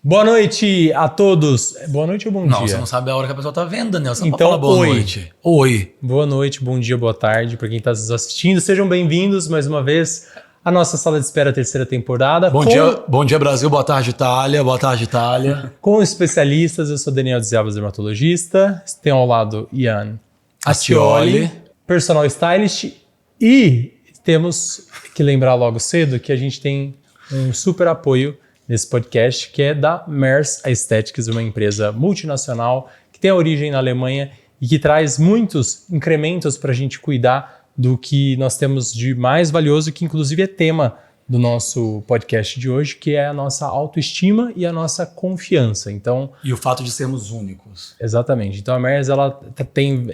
Boa noite a todos. Boa noite ou bom dia? Não, você não sabe a hora que a pessoa tá vendo, Daniel. Você não Então, pode falar boa oi. noite. Oi. Boa noite, bom dia, boa tarde para quem está nos assistindo. Sejam bem-vindos mais uma vez à nossa Sala de Espera, terceira temporada. Bom dia, Brasil. Boa tarde, Itália. Boa tarde, Itália. Com especialistas, eu sou Daniel Dzebas, dermatologista. Tenho ao lado Ian Acioli, personal stylist. E temos que lembrar logo cedo que a gente tem um super apoio nesse podcast, que é da Mers Aesthetics, uma empresa multinacional que tem a origem na Alemanha e que traz muitos incrementos para a gente cuidar do que nós temos de mais valioso, que inclusive é tema do nosso podcast de hoje, que é a nossa autoestima e a nossa confiança. Então, e o fato de sermos únicos. Exatamente. Então a Mers, ela tem,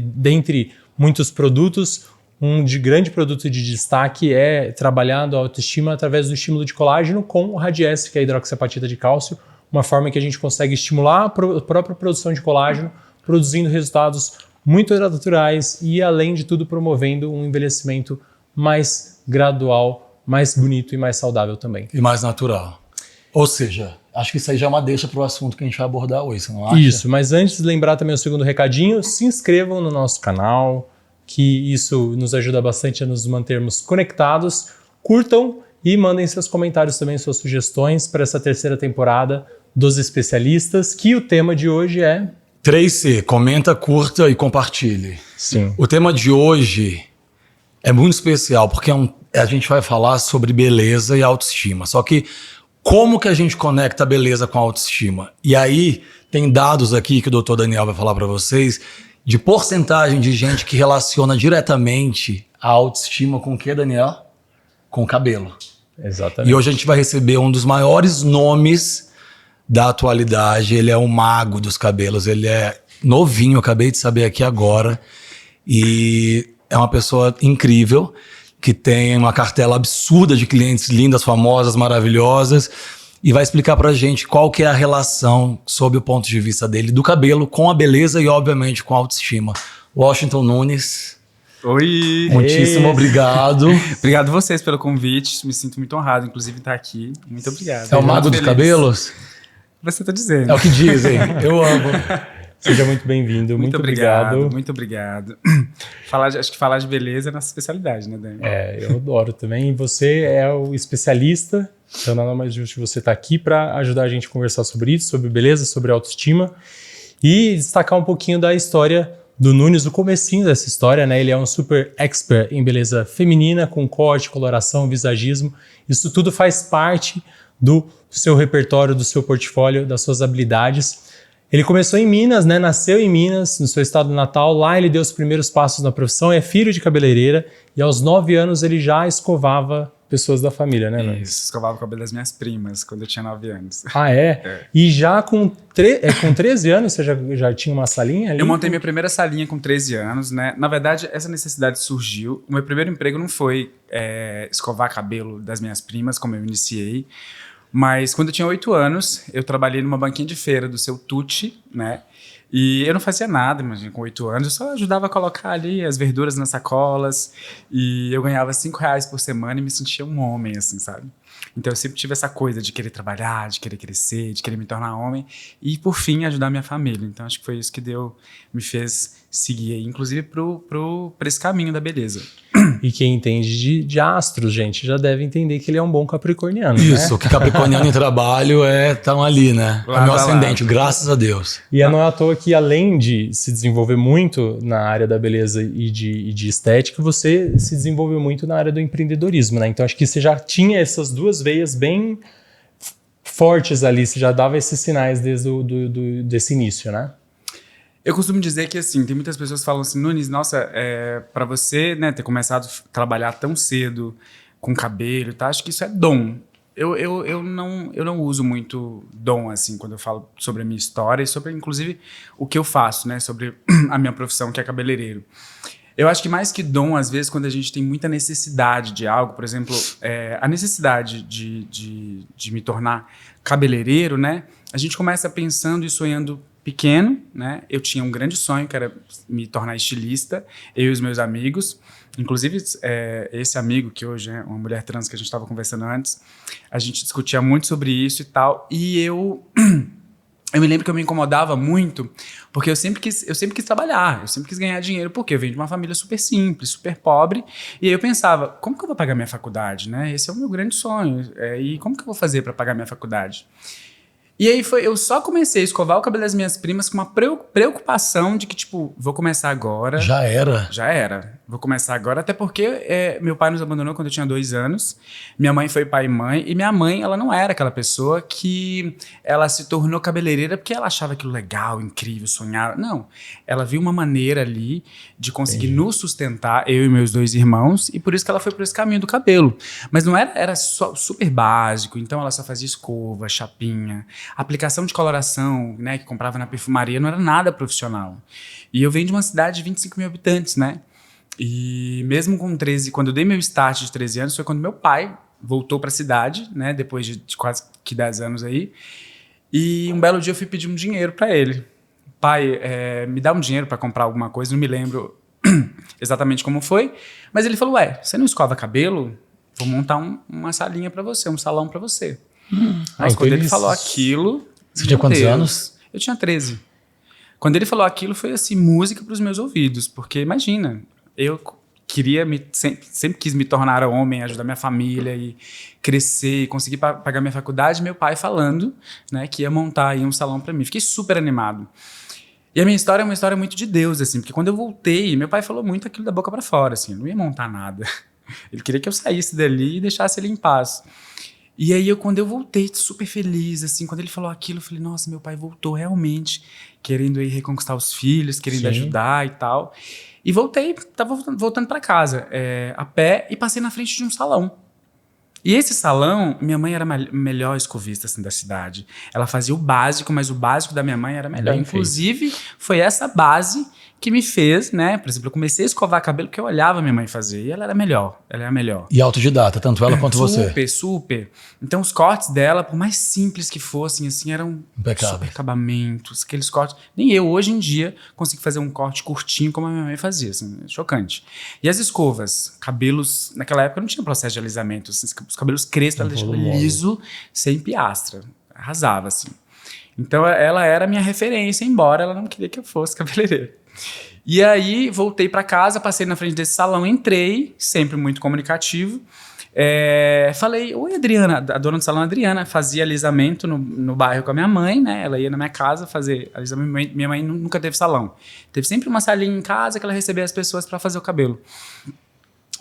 dentre muitos produtos, um de grande produto de destaque é trabalhando a autoestima através do estímulo de colágeno com o Radiesse, que é a hidroxiapatita de cálcio, uma forma que a gente consegue estimular a própria produção de colágeno, produzindo resultados muito naturais e, além de tudo, promovendo um envelhecimento mais gradual, mais bonito e mais saudável também. E mais natural. Ou seja, acho que isso aí já é uma deixa para o assunto que a gente vai abordar hoje, você não acha? Isso, mas antes de lembrar também o segundo recadinho, se inscrevam no nosso canal, que isso nos ajuda bastante a nos mantermos conectados. Curtam e mandem seus comentários também, suas sugestões para essa terceira temporada dos especialistas, que o tema de hoje é... 3C, comenta, curta e compartilhe. Sim. O tema de hoje é muito especial, porque a gente vai falar sobre beleza e autoestima. Só que como que a gente conecta a beleza com a autoestima? E aí tem dados aqui que o Dr. Daniel vai falar para vocês, de porcentagem de gente que relaciona diretamente a autoestima com o que, Daniel? Com o cabelo. Exatamente. E hoje a gente vai receber um dos maiores nomes da atualidade. Ele é um mago dos cabelos, ele é novinho, eu acabei de saber aqui agora. E é uma pessoa incrível, que tem uma cartela absurda de clientes lindas, famosas, maravilhosas. E vai explicar pra gente qual que é a relação, sob o ponto de vista dele, do cabelo com a beleza e, obviamente, com a autoestima. Washington Nunes. Oi! Muitíssimo obrigado. Obrigado vocês pelo convite, me sinto muito honrado, inclusive, em estar aqui. Muito obrigado. É o mago dos cabelos? Você tá dizendo. É o que dizem. Eu amo. Seja muito bem-vindo, muito obrigado. Muito obrigado. Acho que falar de beleza é nossa especialidade, né, Dani? Eu adoro também. E você é o especialista, então nada mais justo você estar aqui para ajudar a gente a conversar sobre isso, sobre beleza, sobre autoestima e destacar um pouquinho da história do Nunes, o comecinho dessa história, né? Ele é um super expert em beleza feminina, com corte, coloração, visagismo. Isso tudo faz parte do seu repertório, do seu portfólio, das suas habilidades. Ele começou em Minas, né? Nasceu em Minas, no seu estado natal. Lá ele deu os primeiros passos na profissão, é filho de cabeleireira e aos 9 anos ele já escovava pessoas da família, né, Nunes? Isso, escovava o cabelo das minhas primas quando eu tinha 9 anos. Ah, é? E já com 13 anos você já tinha uma salinha ali? Eu montei minha primeira salinha com 13 anos, né? Na verdade, essa necessidade surgiu. O meu primeiro emprego não foi escovar cabelo das minhas primas, como eu iniciei. Mas quando eu tinha 8 anos, eu trabalhei numa banquinha de feira do Seu Tucci, né? E eu não fazia nada, imagina, com 8 anos. Eu só ajudava a colocar ali as verduras nas sacolas. E eu ganhava R$5 por semana e me sentia um homem, assim, sabe? Então eu sempre tive essa coisa de querer trabalhar, de querer crescer, de querer me tornar homem. E, por fim, ajudar minha família. Então acho que foi isso que me fez seguir aí, inclusive pra esse caminho da beleza. E quem entende de astros, gente, já deve entender que ele é um bom capricorniano, Isso, né? que capricorniano em trabalho tão ali, né? É o meu ascendente, graças a Deus. E não é à toa que, além de se desenvolver muito na área da beleza e de estética, você se desenvolveu muito na área do empreendedorismo, né? Então acho que você já tinha essas duas veias bem fortes ali, você já dava esses sinais desde desse início, né? Eu costumo dizer que, assim, tem muitas pessoas que falam assim, Nunes, nossa, para você, né, ter começado a trabalhar tão cedo com cabelo, tá? Acho que isso é dom. Eu não uso muito dom, assim, quando eu falo sobre a minha história e sobre, inclusive, o que eu faço, né, sobre a minha profissão, que é cabeleireiro. Eu acho que mais que dom, às vezes, quando a gente tem muita necessidade de algo, por exemplo, a necessidade de me tornar cabeleireiro, né, a gente começa pensando e sonhando pequeno, né? Eu tinha um grande sonho, que era me tornar estilista, eu e os meus amigos. Inclusive, esse amigo, que hoje é uma mulher trans que a gente estava conversando antes, a gente discutia muito sobre isso e tal, e eu me lembro que eu me incomodava muito, porque eu sempre quis trabalhar, eu sempre quis ganhar dinheiro, porque eu venho de uma família super simples, super pobre, e aí eu pensava, como que eu vou pagar minha faculdade, né? Esse é o meu grande sonho, e como que eu vou fazer para pagar minha faculdade? E aí eu só comecei a escovar o cabelo das minhas primas com uma preocupação de que, tipo, vou começar agora. Já era. Já era. Vou começar agora, até porque meu pai nos abandonou quando eu tinha 2 anos. Minha mãe foi pai e mãe. E minha mãe, ela não era aquela pessoa que ela se tornou cabeleireira porque ela achava aquilo legal, incrível, sonhava. Não. Ela viu uma maneira ali de conseguir nos sustentar, eu e meus 2 irmãos, e por isso que ela foi por esse caminho do cabelo. Mas não era só super básico, então ela só fazia escova, chapinha. A aplicação de coloração, né, que comprava na perfumaria, não era nada profissional. E eu venho de uma cidade de 25 mil habitantes, né? E mesmo com 13, quando eu dei meu start de 13 anos, foi quando meu pai voltou para a cidade, né, depois de quase que 10 anos aí. E um belo dia eu fui pedir um dinheiro para ele. Pai, me dá um dinheiro para comprar alguma coisa, não me lembro exatamente como foi. Mas ele falou, você não escova cabelo? Vou montar uma salinha para você, um salão para você. Mas quando ele falou aquilo... Você tinha quantos anos? Eu tinha 13. Quando ele falou aquilo, foi assim, música para os meus ouvidos. Porque imagina, eu queria sempre quis me tornar homem, ajudar minha família e crescer, e conseguir pagar minha faculdade. Meu pai falando, né, que ia montar aí um salão para mim. Fiquei super animado. E a minha história é uma história muito de Deus, assim, porque quando eu voltei, meu pai falou muito aquilo da boca para fora, assim, eu não ia montar nada. Ele queria que eu saísse dali e deixasse ele em paz. E aí, quando eu voltei super feliz, assim, quando ele falou aquilo, eu falei, nossa, meu pai voltou realmente, querendo aí reconquistar os filhos, querendo ajudar e tal. E voltei, tava voltando para casa, a pé, e passei na frente de um salão. E esse salão, minha mãe era a melhor escovista assim, da cidade. Ela fazia o básico, mas o básico da minha mãe era melhor. Bem Inclusive, foi essa base que me fez, né? Por exemplo, eu comecei a escovar cabelo porque eu olhava minha mãe fazer e ela era melhor. Ela era melhor. E autodidata, tanto ela quanto você. Super, super. Então, os cortes dela, por mais simples que fossem, assim, eram super acabamentos, aqueles cortes. Nem eu, hoje em dia, consigo fazer um corte curtinho como a minha mãe fazia, assim, chocante. E as escovas, cabelos, naquela época não tinha processo de alisamento, assim, os cabelos crespos, ela deixava liso, sem piastra. Arrasava, assim. Então, ela era a minha referência, embora ela não queria que eu fosse cabeleireiro. E aí, voltei para casa, passei na frente desse salão, entrei, sempre muito comunicativo. Falei, oi, Adriana, a dona do salão, Adriana, fazia alisamento no bairro com a minha mãe, né? Ela ia na minha casa fazer alisamento. Minha mãe nunca teve salão. Teve sempre uma salinha em casa que ela recebia as pessoas para fazer o cabelo.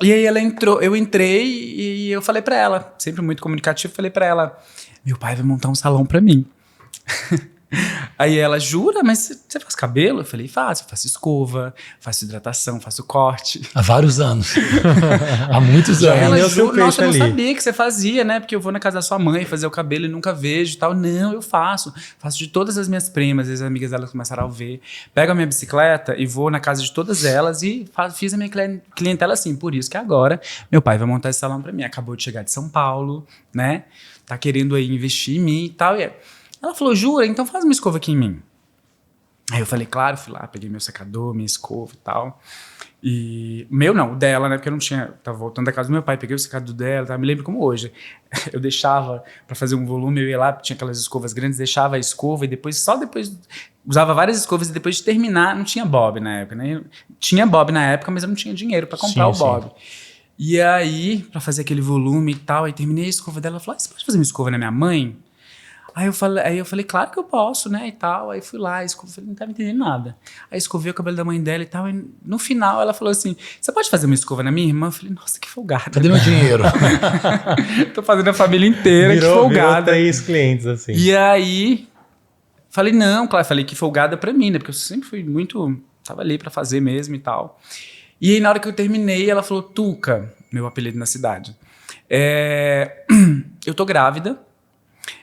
E aí ela entrou, eu entrei e eu falei para ela, sempre muito comunicativo, falei para ela, meu pai vai montar um salão para mim. Aí ela, jura? Mas você faz cabelo? Eu falei, faço escova, faço hidratação, faço corte. Há vários anos. Há muitos anos. Ela, jura, nossa, eu não sabia que você fazia, né? Porque eu vou na casa da sua mãe fazer o cabelo e nunca vejo e tal. Não, eu faço. Faço de todas as minhas primas, as amigas delas começaram a ver. Pego a minha bicicleta e vou na casa de todas elas e fiz a minha clientela assim. Por isso que agora meu pai vai montar esse salão pra mim. Acabou de chegar de São Paulo, né? Tá querendo aí investir em mim e tal. E ela falou, jura? Então faz uma escova aqui em mim. Aí eu falei, claro, fui lá, peguei meu secador, minha escova e tal. E meu não, o dela, né? Porque eu não tinha, tava voltando da casa do meu pai, peguei o secador dela, tá? Me lembro como hoje. Eu deixava pra fazer um volume, eu ia lá, tinha aquelas escovas grandes, deixava a escova e só depois usava várias escovas e depois de terminar, não tinha bob na época, né? Tinha bob na época, mas eu não tinha dinheiro pra comprar o bob. E aí, pra fazer aquele volume e tal, aí terminei a escova dela, ela falou, você pode fazer uma escova na minha mãe? Aí eu falei, claro que eu posso, né, e tal. Aí fui lá, falei, não tava entendendo nada. Aí escovei o cabelo da mãe dela e tal. E no final ela falou assim, você pode fazer uma escova na minha irmã? Eu falei, nossa, que folgada. Cadê meu dinheiro? Tô fazendo a família inteira, que folgada. Virou 3 clientes, assim. E aí, falei, não, claro, falei que folgada pra mim, né, porque eu sempre fui muito, tava ali pra fazer mesmo e tal. E aí na hora que eu terminei, ela falou, Tuca, meu apelido na cidade, eu tô grávida.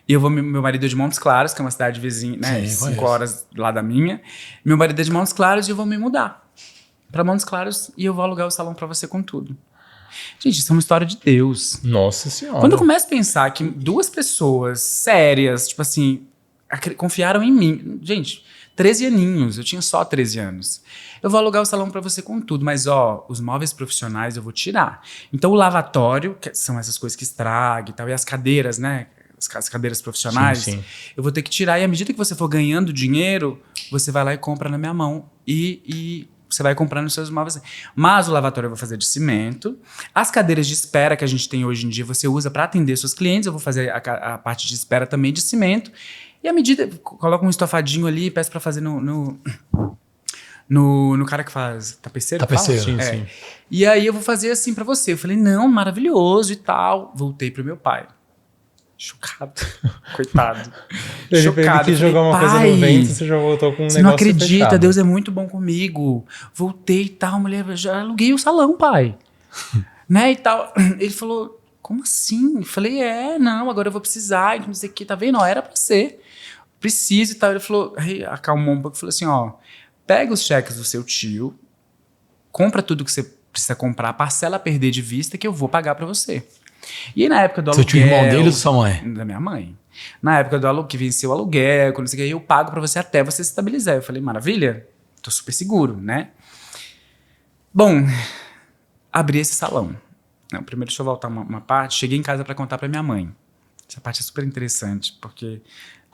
E meu marido é de Montes Claros, que é uma cidade vizinha, né? 5 horas lá da minha. Meu marido é de Montes Claros e eu vou me mudar pra Montes Claros e eu vou alugar o salão pra você com tudo. Gente, isso é uma história de Deus. Nossa Senhora. Quando eu começo a pensar que 2 pessoas sérias, tipo assim, confiaram em mim. Gente, 13 aninhos, eu tinha só 13 anos. Eu vou alugar o salão para você com tudo, mas os móveis profissionais eu vou tirar. Então o lavatório, que são essas coisas que estragam e tal, e as cadeiras, né? As cadeiras profissionais, Sim. eu vou ter que tirar. E à medida que você for ganhando dinheiro, você vai lá e compra na minha mão. E você vai comprando os seus móveis. Mas o lavatório eu vou fazer de cimento. As cadeiras de espera que a gente tem hoje em dia, você usa para atender seus clientes. Eu vou fazer a parte de espera também de cimento. E à medida, coloca um estofadinho ali, peço para fazer no cara que faz tapeceiro. Tapeceiro. Sim, sim. E aí eu vou fazer assim para você. Eu falei, não, maravilhoso e tal. Voltei pro meu pai. Chocado. Coitado. Ele quis jogar uma coisa no vento, você já voltou com um você negócio não acredita, fechado. Deus é muito bom comigo. Voltei e tal, mulher, já aluguei o salão, pai. Né, e tal. Ele falou, como assim? Eu falei, não, agora eu vou precisar, não sei o que, tá vendo? Ó, era pra ser. Preciso e tal. Ele falou, aí acalmou um pouco, falou assim, ó, pega os cheques do seu tio, compra tudo que você precisa comprar, parcela a perder de vista que eu vou pagar pra você. E aí, na época do aluguel... Você tinha irmão dele ou da sua mãe? Da minha mãe. Na época do aluguel, que venceu o aluguel, quando você ganha, eu pago pra você até você se estabilizar. Eu falei, maravilha, tô super seguro, né? Bom, abri esse salão. Não, primeiro deixa eu voltar uma parte. Cheguei em casa pra contar pra minha mãe. Essa parte é super interessante, porque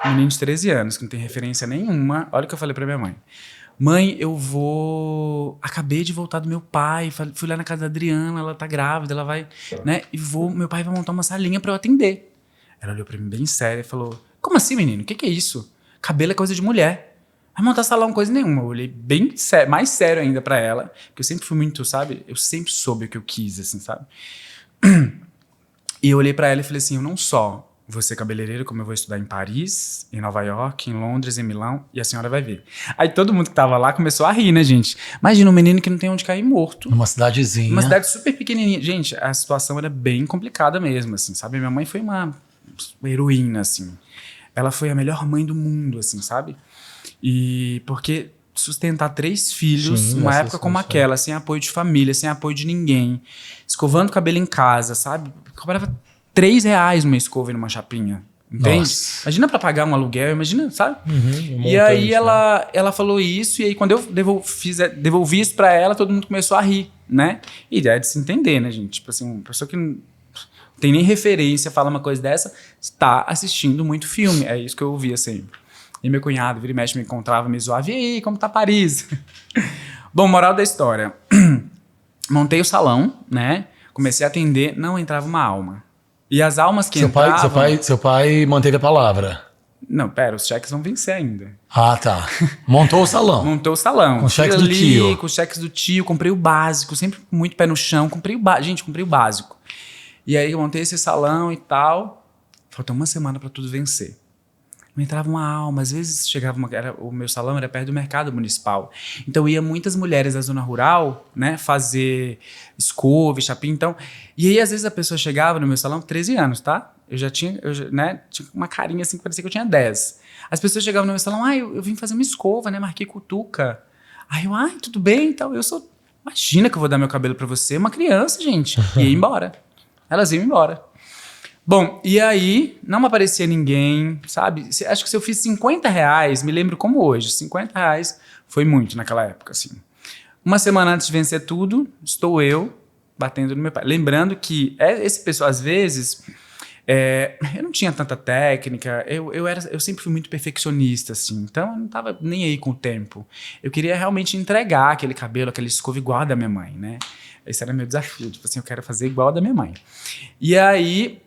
um menino de 13 anos, que não tem referência nenhuma, olha o que eu falei pra minha mãe. Mãe, acabei de voltar do meu pai, fui lá na casa da Adriana, ela tá grávida, ela vai, né, meu pai vai montar uma salinha pra eu atender. Ela olhou pra mim bem séria e falou, como assim, menino, o que é isso? Cabelo é coisa de mulher. Vai montar salão, coisa nenhuma. Eu olhei bem sério, mais sério ainda pra ela, porque eu sempre fui muito, sabe, eu sempre soube o que eu quis, assim, sabe. E eu olhei pra ela e falei assim, eu não só vou ser cabeleireiro, como eu vou estudar em Paris, em Nova York, em Londres, em Milão, e a senhora vai ver. Aí todo mundo que tava lá começou a rir, né, gente? Imagina um menino que não tem onde cair morto. Numa cidadezinha. Uma cidade super pequenininha. Gente, a situação era bem complicada mesmo, assim, sabe? Minha mãe foi uma heroína, assim. Ela foi a melhor mãe do mundo, assim, sabe? E porque sustentar 3 filhos numa época como aquela, sem apoio de família, sem apoio de ninguém, escovando cabelo em casa, sabe? Cobrava R$3 uma escova e numa chapinha, entende? Nossa. Imagina pra pagar um aluguel, imagina, sabe? Um E aí montante, ela falou isso, e aí quando eu devolvi isso pra ela, todo mundo começou a rir, né? E é de se entender, né, gente? Tipo assim, uma pessoa que não tem nem referência, fala uma coisa dessa, está assistindo muito filme. É isso que eu ouvia sempre. E meu cunhado, vira e mexe, me encontrava, me zoava. E aí, como tá Paris? Bom, moral da história. Montei o salão, né? Comecei a atender, não entrava uma alma. E as almas que entravam... Seu pai manteve a palavra. Não, pera, os cheques vão vencer ainda. Ah, tá. Montou o salão. Montou o salão. Com os cheques do tio. Com os cheques do tio, comprei o básico, sempre com muito pé no chão. Comprei o básico. E aí eu montei esse salão e tal. Faltou uma semana pra tudo vencer. Não entrava uma alma, às vezes chegava o meu salão era perto do mercado municipal. Então ia muitas mulheres da zona rural, né, fazer escova, chapinha, então. E aí às vezes a pessoa chegava no meu salão, 13 anos, tá? Tinha uma carinha assim que parecia que eu tinha 10. As pessoas chegavam no meu salão, eu vim fazer uma escova, né, marquei cutuca. Aí eu, tudo bem, então imagina que eu vou dar meu cabelo pra você, uma criança, gente. E ia embora. Elas iam embora. Bom, e aí não aparecia ninguém, sabe? Acho que se eu fiz R$50, me lembro como hoje, R$50 foi muito naquela época, assim. Uma semana antes de vencer tudo, estou eu batendo no meu pai. Lembrando que esse pessoal, às vezes, eu não tinha tanta técnica, eu sempre fui muito perfeccionista, assim, então eu não tava nem aí com o tempo. Eu queria realmente entregar aquele cabelo, aquele escova igual a da minha mãe, né? Esse era meu desafio, tipo assim, eu quero fazer igual a da minha mãe. E aí,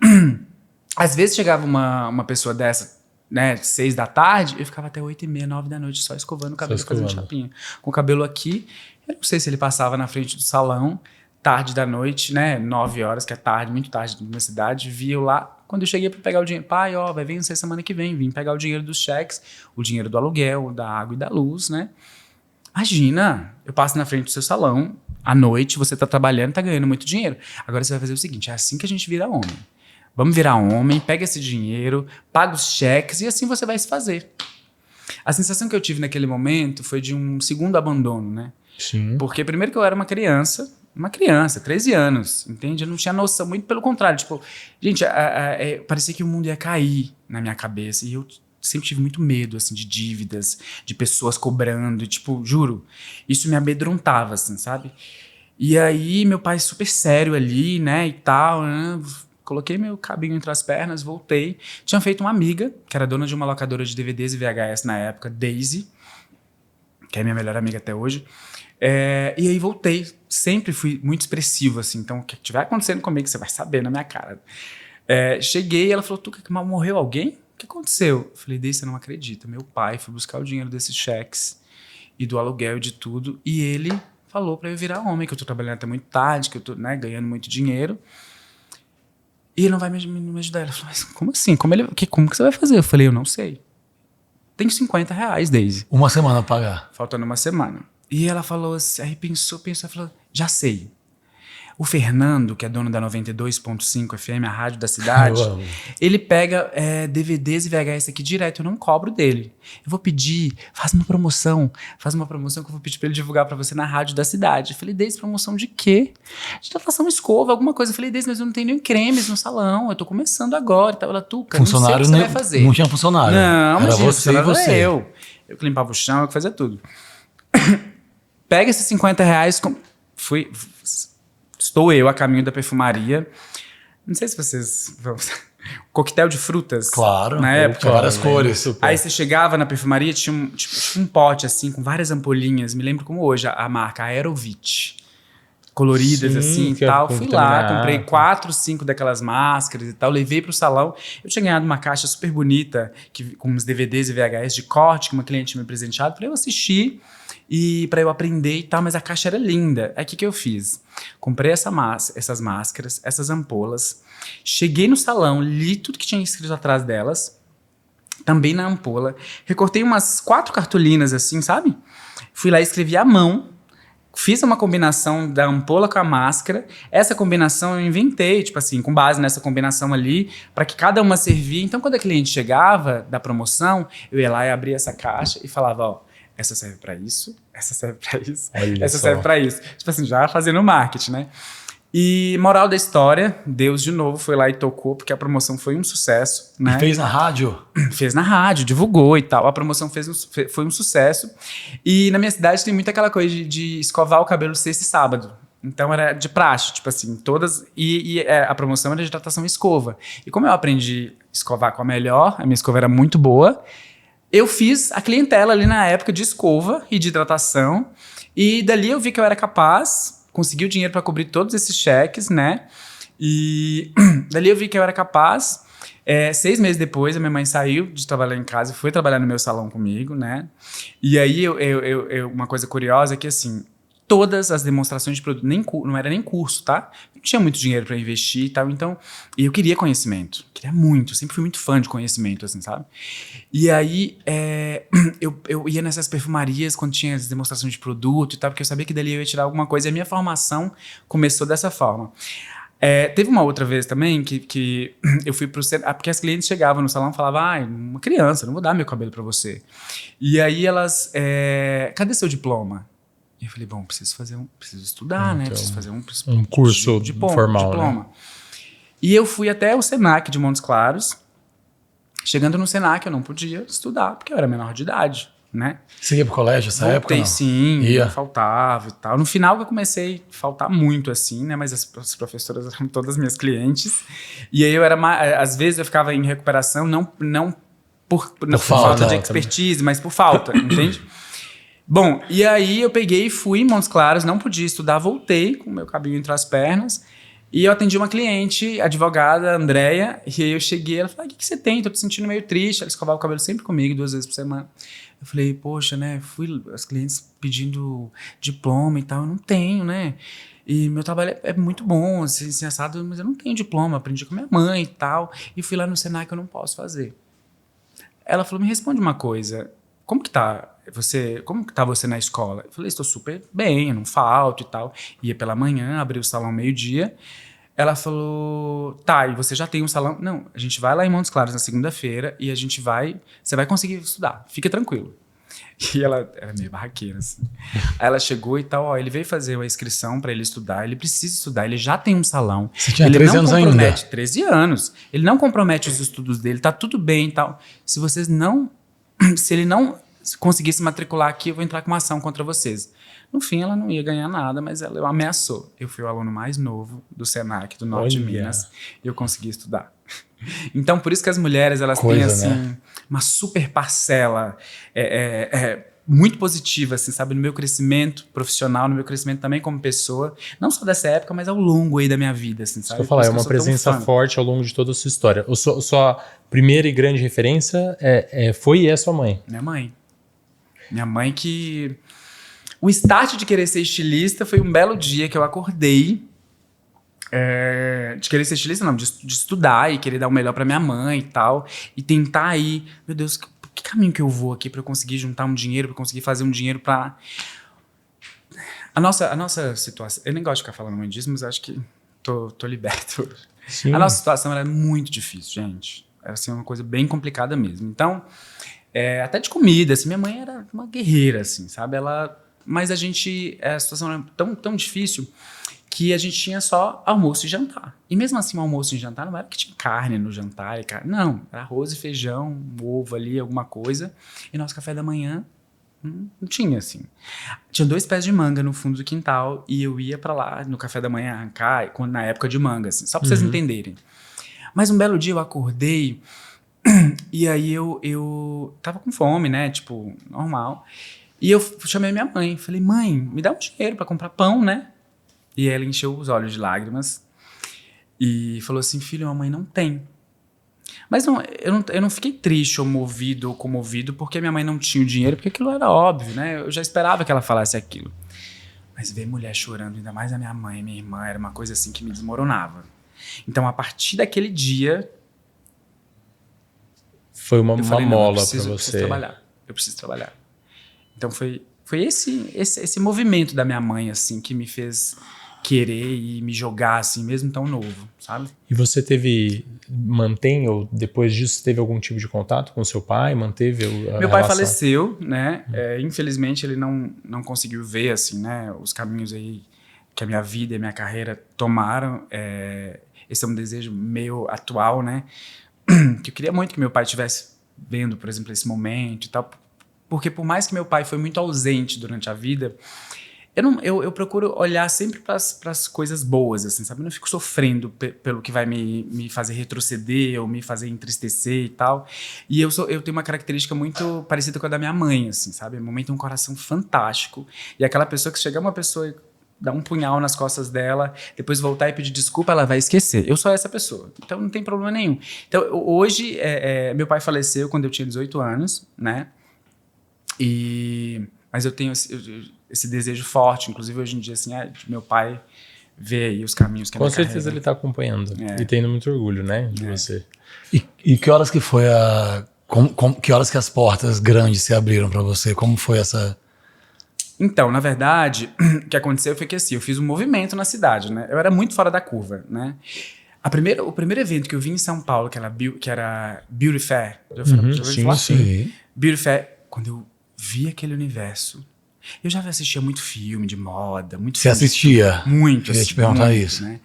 às vezes chegava uma pessoa dessa, né, 6 da tarde, eu ficava até 8h30, 9 da noite só escovando o cabelo, fazendo chapinha. Com o cabelo aqui, eu não sei se ele passava na frente do salão, tarde da noite, né, 9 horas, que é tarde, muito tarde na minha cidade, via eu lá. Quando eu cheguei para pegar o dinheiro, pai, vai vencer semana que vem, vim pegar o dinheiro dos cheques, o dinheiro do aluguel, da água e da luz, né? Imagina, eu passo na frente do seu salão, à noite, você tá trabalhando, tá ganhando muito dinheiro. Agora você vai fazer o seguinte, é assim que a gente vira homem. Vamos virar homem, pega esse dinheiro, paga os cheques e assim você vai se fazer. A sensação que eu tive naquele momento foi de um segundo abandono, né? Sim. Porque primeiro que eu era uma criança, 13 anos, entende? Eu não tinha noção, muito pelo contrário. Tipo, gente, parecia que o mundo ia cair na minha cabeça e eu sempre tive muito medo, assim, de dívidas, de pessoas cobrando, tipo, juro, isso me amedrontava, assim, sabe? E aí, meu pai super sério ali, né, e tal, né? Coloquei meu cabinho entre as pernas, voltei. Tinha feito uma amiga, que era dona de uma locadora de DVDs e VHS na época, Daisy, que é minha melhor amiga até hoje. E aí voltei. Sempre fui muito expressivo, assim. Então, o que estiver acontecendo comigo, você vai saber na minha cara. Cheguei e ela falou, Tuca, que morreu alguém? O que aconteceu? Eu falei, Daisy, você não acredita. Meu pai foi buscar o dinheiro desses cheques e do aluguel e de tudo. E ele falou pra eu virar homem, que eu tô trabalhando até muito tarde, que eu tô, né, ganhando muito dinheiro. E ele não vai me ajudar. Ela falou, mas como assim? Como que você vai fazer? Eu falei, eu não sei. Tem R$50, Daisy. Uma semana pra pagar. Faltando uma semana. E ela falou assim, aí pensou, falou, já sei. O Fernando, que é dono da 92.5 FM, a rádio da cidade, ele pega DVDs e VHS aqui direto, eu não cobro dele. Eu vou pedir, faz uma promoção que eu vou pedir pra ele divulgar pra você na rádio da cidade. Eu falei, Deise, promoção de quê? De hidratação escova, alguma coisa. Eu falei, Deise, mas eu não tenho nem cremes no salão, eu tô começando agora. Ela, Tuca, funcionário não sei o que você vai fazer. Não tinha funcionário. Não, era imagina, você e você. Eu que limpava o chão, eu que fazia tudo. Pega esses R$50, estou eu a caminho da perfumaria. Não sei se vocês vão... Coquetel de frutas. Claro. Na época. Várias cores. Aí você chegava na perfumaria, tinha um pote assim, com várias ampolinhas. Me lembro como hoje, a marca Aerovit. Coloridas, assim e tal. Fui lá, comprei 4, 5 daquelas máscaras e tal. Levei pro salão. Eu tinha ganhado uma caixa super bonita, com uns DVDs e VHS de corte, que uma cliente me presenteado. Falei, eu assisti. E para eu aprender e tal, mas a caixa era linda. Aí o que eu fiz? Comprei essas máscaras, essas ampolas, cheguei no salão, li tudo que tinha escrito atrás delas, também na ampola, recortei umas 4 cartolinas assim, sabe? Fui lá e escrevi à mão, fiz uma combinação da ampola com a máscara, essa combinação eu inventei, tipo assim, com base nessa combinação ali, para que cada uma servia. Então quando a cliente chegava da promoção, eu ia lá e abria essa caixa e falava, ó, essa serve pra isso, essa serve pra isso, essa serve pra isso. Tipo assim, já fazendo marketing, né? E moral da história, Deus de novo foi lá e tocou, porque a promoção foi um sucesso, né? E fez na rádio? Fez na rádio, divulgou e tal. A promoção foi um sucesso. E na minha cidade tem muito aquela coisa de escovar o cabelo sexta e sábado. Então era de praxe, tipo assim, todas... a promoção era de hidratação e escova. E como eu aprendi a escovar com a melhor, a minha escova era muito boa, eu fiz a clientela ali na época de escova e de hidratação. E dali eu vi que eu era capaz, consegui o dinheiro para cobrir todos esses cheques, né? E dali eu vi que eu era capaz. 6 meses depois, a minha mãe saiu de trabalhar em casa e foi trabalhar no meu salão comigo, né? E aí, uma coisa curiosa é que, assim, todas as demonstrações de produto, não era nem curso, tá? Não tinha muito dinheiro para investir e tal, então... E eu queria conhecimento, queria muito, sempre fui muito fã de conhecimento, assim, sabe? E aí, eu ia nessas perfumarias quando tinha as demonstrações de produto e tal, porque eu sabia que dali eu ia tirar alguma coisa, e a minha formação começou dessa forma. Teve uma outra vez também que eu fui pro centro, porque as clientes chegavam no salão e falavam, uma criança, não vou dar meu cabelo para você. E aí elas, cadê seu diploma? E eu falei, bom, preciso estudar, né? Preciso fazer um curso formal, diploma. Né? E eu fui até o Senac de Montes Claros. Chegando no Senac, eu não podia estudar, porque eu era menor de idade, né? Você ia pro colégio nessa época? Não? Sim, faltava e tal. No final que eu comecei a faltar muito, assim, né? Mas as professoras eram todas minhas clientes. E aí às vezes eu ficava em recuperação, não por falta de expertise, mas por falta, entende? Bom, e aí eu peguei e fui em Montes Claros, não podia estudar, voltei com o meu cabelo entre as pernas e eu atendi uma cliente, advogada, Andréia, e aí eu cheguei, ela falou, o que você tem? Tô te sentindo meio triste. Ela escovava o cabelo sempre comigo, 2 vezes por semana. Eu falei, poxa, né, fui as clientes pedindo diploma e tal, eu não tenho, né? E meu trabalho é muito bom, assim, assado, mas eu não tenho diploma, aprendi com a minha mãe e tal, e fui lá no Senac que eu não posso fazer. Ela falou, me responde uma coisa, como que tá você na escola? Eu falei, estou super bem, eu não falto e tal. Ia pela manhã, abri o salão meio-dia. Ela falou, tá, e você já tem um salão? Não, a gente vai lá em Montes Claros na segunda-feira e você vai conseguir estudar, fica tranquilo. E ela era meio barraqueira, assim. Aí ela chegou e tal, ó, ele veio fazer uma inscrição pra ele estudar, ele precisa estudar, ele já tem um salão. Você tinha ele 13 não anos compromete, ainda. 13 anos. Ele não compromete os estudos dele, tá tudo bem e tal. Se vocês não... Se ele não conseguisse matricular aqui, eu vou entrar com uma ação contra vocês. No fim, ela não ia ganhar nada, mas ela ameaçou. Eu fui o aluno mais novo do Senac, do Norte de Minas, e eu consegui estudar. Então, por isso que as mulheres, elas têm, assim, né? uma super parcela muito positiva, assim, sabe? No meu crescimento profissional, no meu crescimento também como pessoa. Não só dessa época, mas ao longo aí da minha vida, assim, sabe? Deixa eu falar, é uma presença forte ao longo de toda a sua história. Sua primeira e grande referência foi e é sua mãe. Minha mãe. Minha mãe que... O start de querer ser estilista foi um belo dia que eu acordei. De querer ser estilista, não, de estudar e querer dar o melhor pra minha mãe e tal. E tentar ir, meu Deus, que caminho que eu vou aqui pra eu conseguir juntar um dinheiro, pra eu conseguir fazer um dinheiro pra... A nossa situação... Eu nem gosto de ficar falando muito disso, mas acho que tô liberto. Sim. A nossa situação era muito difícil, gente. Era assim, uma coisa bem complicada mesmo. Então, até de comida, assim, minha mãe era uma guerreira, assim, sabe? Mas a situação era tão difícil que a gente tinha só almoço e jantar. E mesmo assim, o almoço e jantar não era que tinha carne no jantar. Não, era arroz e feijão, ovo ali, alguma coisa. E nosso café da manhã não tinha, assim. Tinha 2 pés de manga no fundo do quintal e eu ia pra lá no café da manhã arrancar na época de manga, assim, só pra vocês entenderem. Mas um belo dia eu acordei e aí eu tava com fome, né? Tipo, normal. E eu chamei minha mãe. Falei, mãe, me dá um dinheiro pra comprar pão, né? E ela encheu os olhos de lágrimas e falou assim, filho, a mãe não tem. Mas eu não fiquei triste ou movido ou comovido porque minha mãe não tinha o dinheiro, porque aquilo era óbvio, né? Eu já esperava que ela falasse aquilo. Mas ver mulher chorando, ainda mais a minha mãe e minha irmã, era uma coisa assim que me desmoronava. Então, a partir daquele dia... Foi uma falei, mola pra eu preciso trabalhar. Eu preciso trabalhar. Então, foi esse movimento da minha mãe, assim, que me fez querer e me jogar, assim, mesmo tão novo, sabe? E você mantém, ou depois disso, teve algum tipo de contato com seu pai? Manteve a Meu pai relação? faleceu, né? Infelizmente, ele não conseguiu ver, assim, né? Os caminhos aí que a minha vida e a minha carreira tomaram. Esse é um desejo meu atual, né? Que eu queria muito que meu pai estivesse vendo, por exemplo, esse momento e tal. Porque por mais que meu pai foi muito ausente durante a vida, eu procuro olhar sempre para as coisas boas, assim, sabe? Eu não fico sofrendo pelo que vai me fazer retroceder ou me fazer entristecer e tal. E eu tenho uma característica muito parecida com a da minha mãe, assim, sabe? Minha mãe tem um coração fantástico. E aquela pessoa que chegar uma pessoa e dar um punhal nas costas dela, depois voltar e pedir desculpa, ela vai esquecer. Eu sou essa pessoa. Então não tem problema nenhum. Então hoje, meu pai faleceu quando eu tinha 18 anos, né? Mas eu tenho esse desejo forte, inclusive hoje em dia, assim, de meu pai ver aí os caminhos que a minha Com certeza carreira... ele está acompanhando e tendo muito orgulho, né, de você. E que horas que foi que horas que as portas grandes se abriram para você? Como foi essa... Então, na verdade, o que aconteceu foi que assim, eu fiz um movimento na cidade, né? Eu era muito fora da curva, né? O primeiro evento que eu vi em São Paulo, que era Beauty Fair. Já ouviu falar? Sim. Beauty Fair, quando eu vi aquele universo, eu já assistia muito filme de moda, muito Você filme assistia? muito, Eu ia assim, te perguntar muito, isso. né?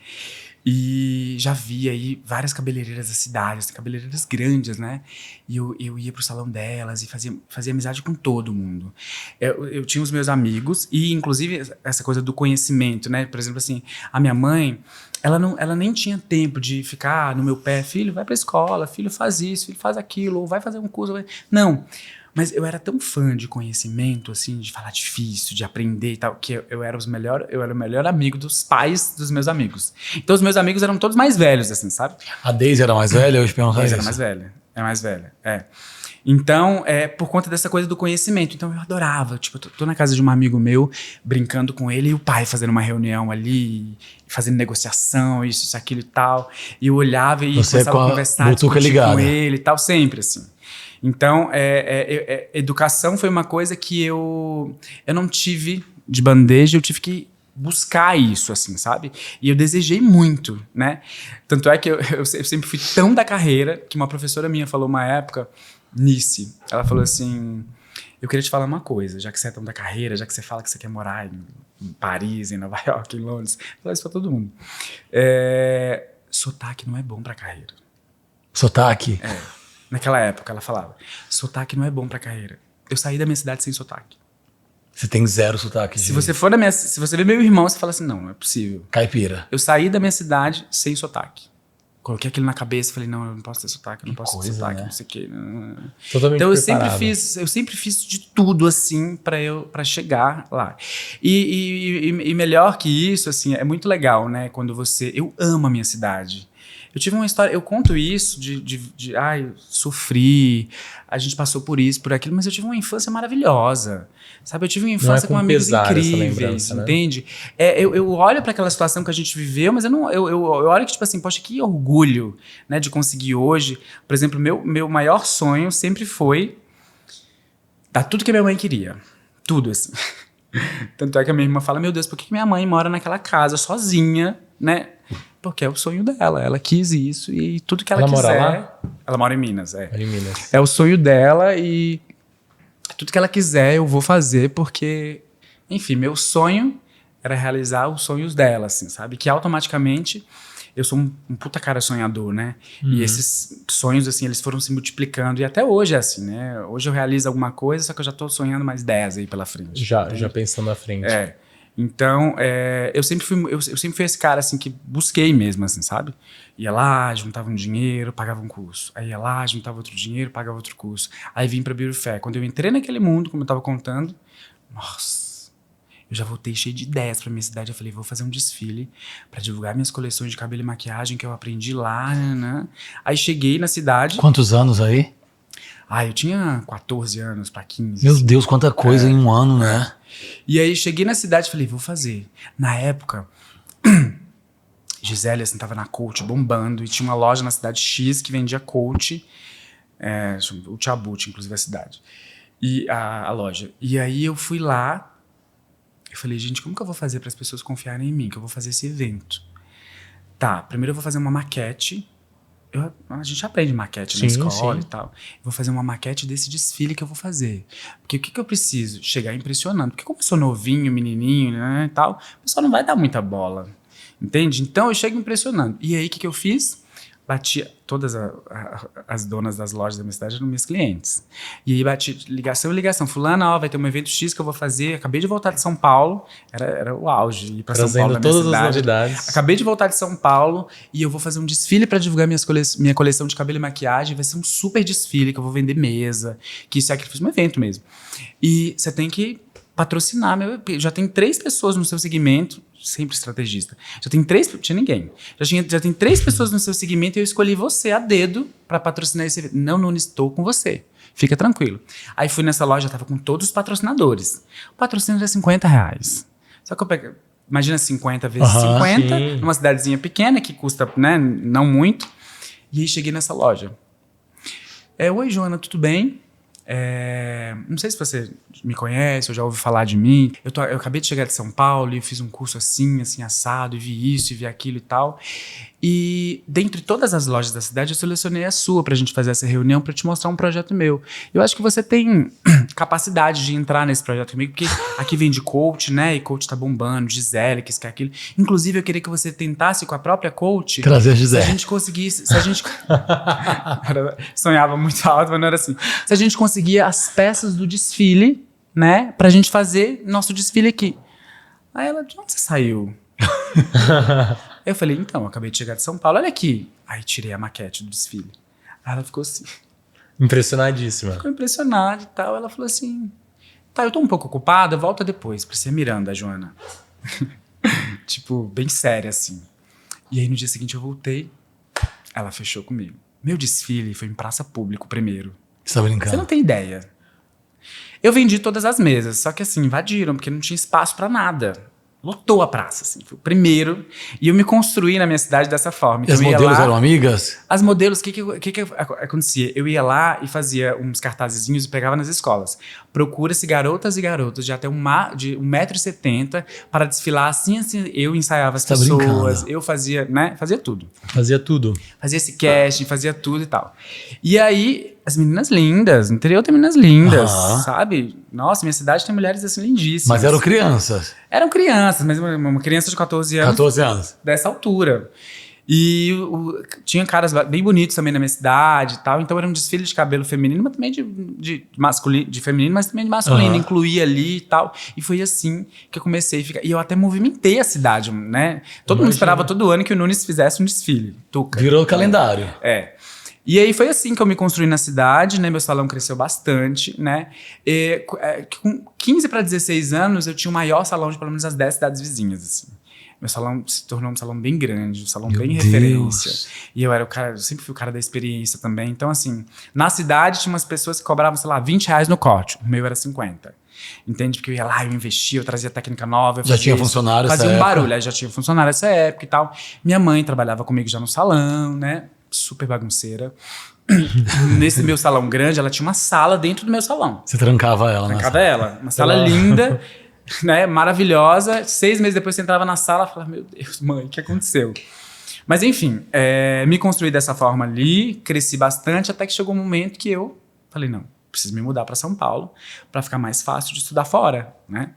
E já vi aí várias cabeleireiras da cidade, assim, cabeleireiras grandes, né? E eu ia pro salão delas e fazia amizade com todo mundo. Eu tinha os meus amigos e, inclusive, essa coisa do conhecimento, né? Por exemplo, assim, a minha mãe, ela nem tinha tempo de ficar no meu pé. Filho, vai pra escola. Filho, faz isso. Filho, faz aquilo. Ou vai fazer um curso. Não. Mas eu era tão fã de conhecimento, assim, de falar difícil, de aprender e tal, que eu era o melhor amigo dos pais dos meus amigos. Então os meus amigos eram todos mais velhos, assim, sabe? A Daisy era mais velha? Eu ia te perguntar isso. Era mais velha, Então, por conta dessa coisa do conhecimento. Então eu adorava, tipo, eu tô na casa de um amigo meu, brincando com ele, e o pai fazendo uma reunião ali, fazendo negociação, isso, aquilo e tal. E eu olhava e começava a conversar, discutir com ele e tal, sempre, assim. Então, educação foi uma coisa que eu não tive de bandeja, eu tive que buscar isso, assim, sabe? E eu desejei muito, né? Tanto é que eu sempre fui tão da carreira que uma professora minha falou uma época, Nice, ela falou assim, eu queria te falar uma coisa, já que você é tão da carreira, já que você fala que você quer morar em Paris, em Nova York, em Londres, vou falar isso pra todo mundo. Sotaque não é bom pra carreira. Sotaque? Naquela época ela falava, sotaque não é bom pra carreira. Eu saí da minha cidade sem sotaque. Você tem zero sotaque. Se você ver meu irmão, você fala assim, não é possível. Caipira. Eu saí da minha cidade sem sotaque. Coloquei aquilo na cabeça e falei, não, eu não posso ter sotaque, eu não posso ter sotaque, não sei o quê. Totalmente Então preparado. eu sempre fiz de tudo, assim, pra chegar lá. E melhor que isso, assim, é muito legal, né? Quando eu amo a minha cidade. Eu tive uma história, eu conto isso ai, sofri, a gente passou por isso, por aquilo, mas eu tive uma infância maravilhosa, sabe? Eu tive uma infância com amigos incríveis, entende? Eu olho para aquela situação que a gente viveu, mas eu olho que, tipo assim, poxa, que orgulho, né, de conseguir hoje. Por exemplo, meu maior sonho sempre foi dar tudo que a minha mãe queria. Tudo, assim. Tanto é que a minha irmã fala, meu Deus, por que minha mãe mora naquela casa sozinha, né? Porque é o sonho dela, ela quis isso e tudo que ela quiser. Mora lá? Ela mora em Minas, Em Minas. É o sonho dela e tudo que ela quiser eu vou fazer porque, enfim, meu sonho era realizar os sonhos dela, assim, sabe? Que automaticamente eu sou um puta cara sonhador, né? E esses sonhos, assim, eles foram se multiplicando e até hoje é assim, né? Hoje eu realizo alguma coisa, só que eu já tô sonhando mais 10 aí pela frente. Já pensando na frente. Então, eu sempre fui esse cara, assim, que busquei mesmo, assim, sabe? Ia lá, juntava um dinheiro, pagava um curso. Aí ia lá, juntava outro dinheiro, pagava outro curso. Aí vim pra Beauty Fair. Quando eu entrei naquele mundo, como eu tava contando, nossa, eu já voltei cheio de ideias pra minha cidade. Eu falei, vou fazer um desfile pra divulgar minhas coleções de cabelo e maquiagem que eu aprendi lá, né? Aí cheguei na cidade. Quantos anos aí? Eu tinha 14 anos pra 15. Meu Deus, quanta coisa em um ano, né? E aí cheguei na cidade e falei, vou fazer. Na época, Gisele, assim, tava na Coach bombando e tinha uma loja na cidade X que vendia Coach, o Tchabut, inclusive a cidade, e a loja. E aí eu fui lá, eu falei, gente, como que eu vou fazer para as pessoas confiarem em mim, que eu vou fazer esse evento? Tá, primeiro eu vou fazer uma maquete. A gente aprende maquete na escola e tal. Eu vou fazer uma maquete desse desfile que eu vou fazer. Porque o que eu preciso? Chegar impressionando. Porque como eu sou novinho, menininho, né, e tal, o pessoal não vai dar muita bola. Entende? Então eu chego impressionando. E aí o que eu fiz? Bati todas as donas das lojas da minha cidade eram meus clientes. E aí bati ligação. Fulana, vai ter um evento X que eu vou fazer. Acabei de voltar de São Paulo. Era o auge. Ir pra São Paulo, na minha cidade. Todas as novidades. Acabei de voltar de São Paulo e eu vou fazer um desfile para divulgar minha coleção de cabelo e maquiagem. Vai ser um super desfile que eu vou vender mesa. Que isso é aquilo. Fiz um evento mesmo. E você tem que patrocinar. Já tem 3 pessoas no seu segmento. Sempre estrategista. Tinha ninguém. Já tem 3 pessoas no seu segmento e eu escolhi você a dedo para patrocinar esse evento. Não estou com você. Fica tranquilo. Aí fui nessa loja, tava com todos os patrocinadores. O patrocínio era R$50. Só que eu peguei, imagina 50 vezes 50, sim, numa cidadezinha pequena que custa, né, não muito. E aí cheguei nessa loja. Oi, Joana, tudo bem? Não sei se você me conhece ou já ouviu falar de mim. Eu acabei de chegar de São Paulo e fiz um curso assim assado, e vi isso, e vi aquilo e tal. E dentre todas as lojas da cidade, eu selecionei a sua pra gente fazer essa reunião pra te mostrar um projeto meu. Eu acho que você tem capacidade de entrar nesse projeto comigo, porque aqui vem de coach, né? E coach tá bombando, Gisele, que isso, que aquilo. Inclusive, eu queria que você tentasse com a própria coach. Trazer a Gisele. Se a gente conseguisse... Sonhava muito alto, mas não era assim. Se a gente conseguia as peças do desfile, né? Pra gente fazer nosso desfile aqui. Aí ela, de onde você saiu? Eu falei, então, eu acabei de chegar de São Paulo, olha aqui. Aí tirei a maquete do desfile. Aí ela ficou assim. Impressionadíssima. Ficou impressionada e tal. Ela falou assim, tá, eu tô um pouco ocupada, volta depois. Parecia Miranda, Joana. Tipo, bem séria, assim. E aí no dia seguinte eu voltei, ela fechou comigo. Meu desfile foi em praça pública primeiro. Você tá brincando? Você não tem ideia. Eu vendi todas as mesas, só que assim, invadiram, porque não tinha espaço pra nada. Lotou a praça, assim, foi o primeiro. E eu me construí na minha cidade dessa forma. E as modelos eram amigas? As modelos, o que acontecia? Eu ia lá e fazia uns cartazezinhos e pegava nas escolas. Procura-se garotas e garotos de até de 1,70 m para desfilar assim, eu ensaiava as pessoas, eu fazia, né? Fazia tudo. Fazia tudo. Fazia esse casting, fazia tudo e tal. E aí, As meninas lindas, no interior tem meninas lindas, Aham. sabe? Nossa, minha cidade tem mulheres assim lindíssimas. Mas eram crianças. Eram crianças, mas uma criança de 14 anos 14 anos. dessa altura. E tinha caras bem bonitos também na minha cidade e tal. Então era um desfile de cabelo feminino, mas também de masculino, de feminino, mas também de masculino. Aham. Incluía ali e tal. E foi assim que eu comecei a ficar. E eu até movimentei a cidade, né? Todo mundo esperava todo ano que o Nunes fizesse um desfile. Tuca. Virou calendário. É. E aí foi assim que eu me construí na cidade, né? Meu salão cresceu bastante, né? Com 15 para 16 anos, eu tinha o maior salão de pelo menos as 10 cidades vizinhas, assim. Meu salão se tornou um salão bem grande, um salão bem referência. E eu era o cara, eu sempre fui o cara da experiência também. Então, assim, na cidade tinha umas pessoas que cobravam, sei lá, R$20 no corte. O meu era 50. Entende? Porque eu ia lá, eu investia, eu trazia técnica nova. Já tinha funcionário fazia nessa um época? barulho, aí já tinha funcionário nessa época e tal. Minha mãe trabalhava comigo já no salão, né? Super bagunceira. Nesse meu salão grande, ela tinha uma sala dentro do meu salão. Você trancava ela, né? Trancava ela. Uma sala linda, né? Maravilhosa. 6 meses depois você entrava na sala e falava, meu Deus, mãe, o que aconteceu? Mas enfim, me construí dessa forma ali, cresci bastante, até que chegou um momento que eu falei, não, preciso me mudar para São Paulo para ficar mais fácil de estudar fora, né?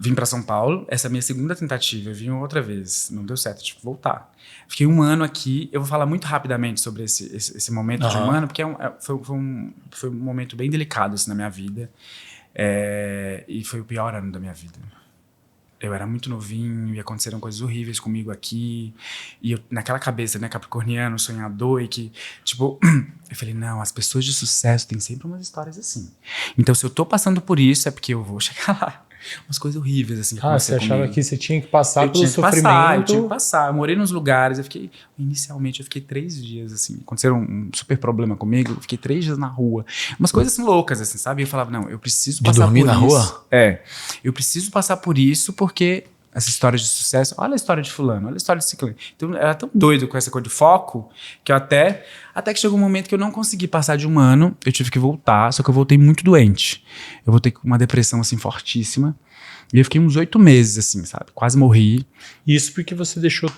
Vim para São Paulo, essa é a minha segunda tentativa, eu vim outra vez, não deu certo, tive que voltar. Fiquei 1 ano aqui, eu vou falar muito rapidamente sobre esse momento de 1 ano, porque foi um momento bem delicado assim, na minha vida, e foi o pior ano da minha vida. Eu era muito novinho e aconteceram coisas horríveis comigo aqui, e eu, naquela cabeça, né, capricorniano, sonhador, e que, tipo, eu falei, não, as pessoas de sucesso têm sempre umas histórias assim. Então, se eu tô passando por isso, é porque eu vou chegar lá. Umas coisas horríveis, assim. Você achava comigo. que você tinha que passar Eu pelo tinha que passar, eu tinha que sofrimento. passar. Eu morei nos lugares, inicialmente eu fiquei 3 dias, assim. Aconteceram um super problema comigo, eu fiquei 3 dias na rua. Umas coisas assim loucas, assim, sabe? E eu falava, não, eu preciso passar por isso. De dormir na rua? Eu preciso passar por isso porque essa história de sucesso, olha a história de fulano, olha a história de ciclano. Então, eu era tão doido com essa coisa de foco, que eu até que chegou um momento que eu não consegui passar de 1 ano, eu tive que voltar, só que eu voltei muito doente. Eu voltei com uma depressão, assim, fortíssima. E eu fiquei uns 8 meses, assim, sabe? Quase morri. Isso porque você deixou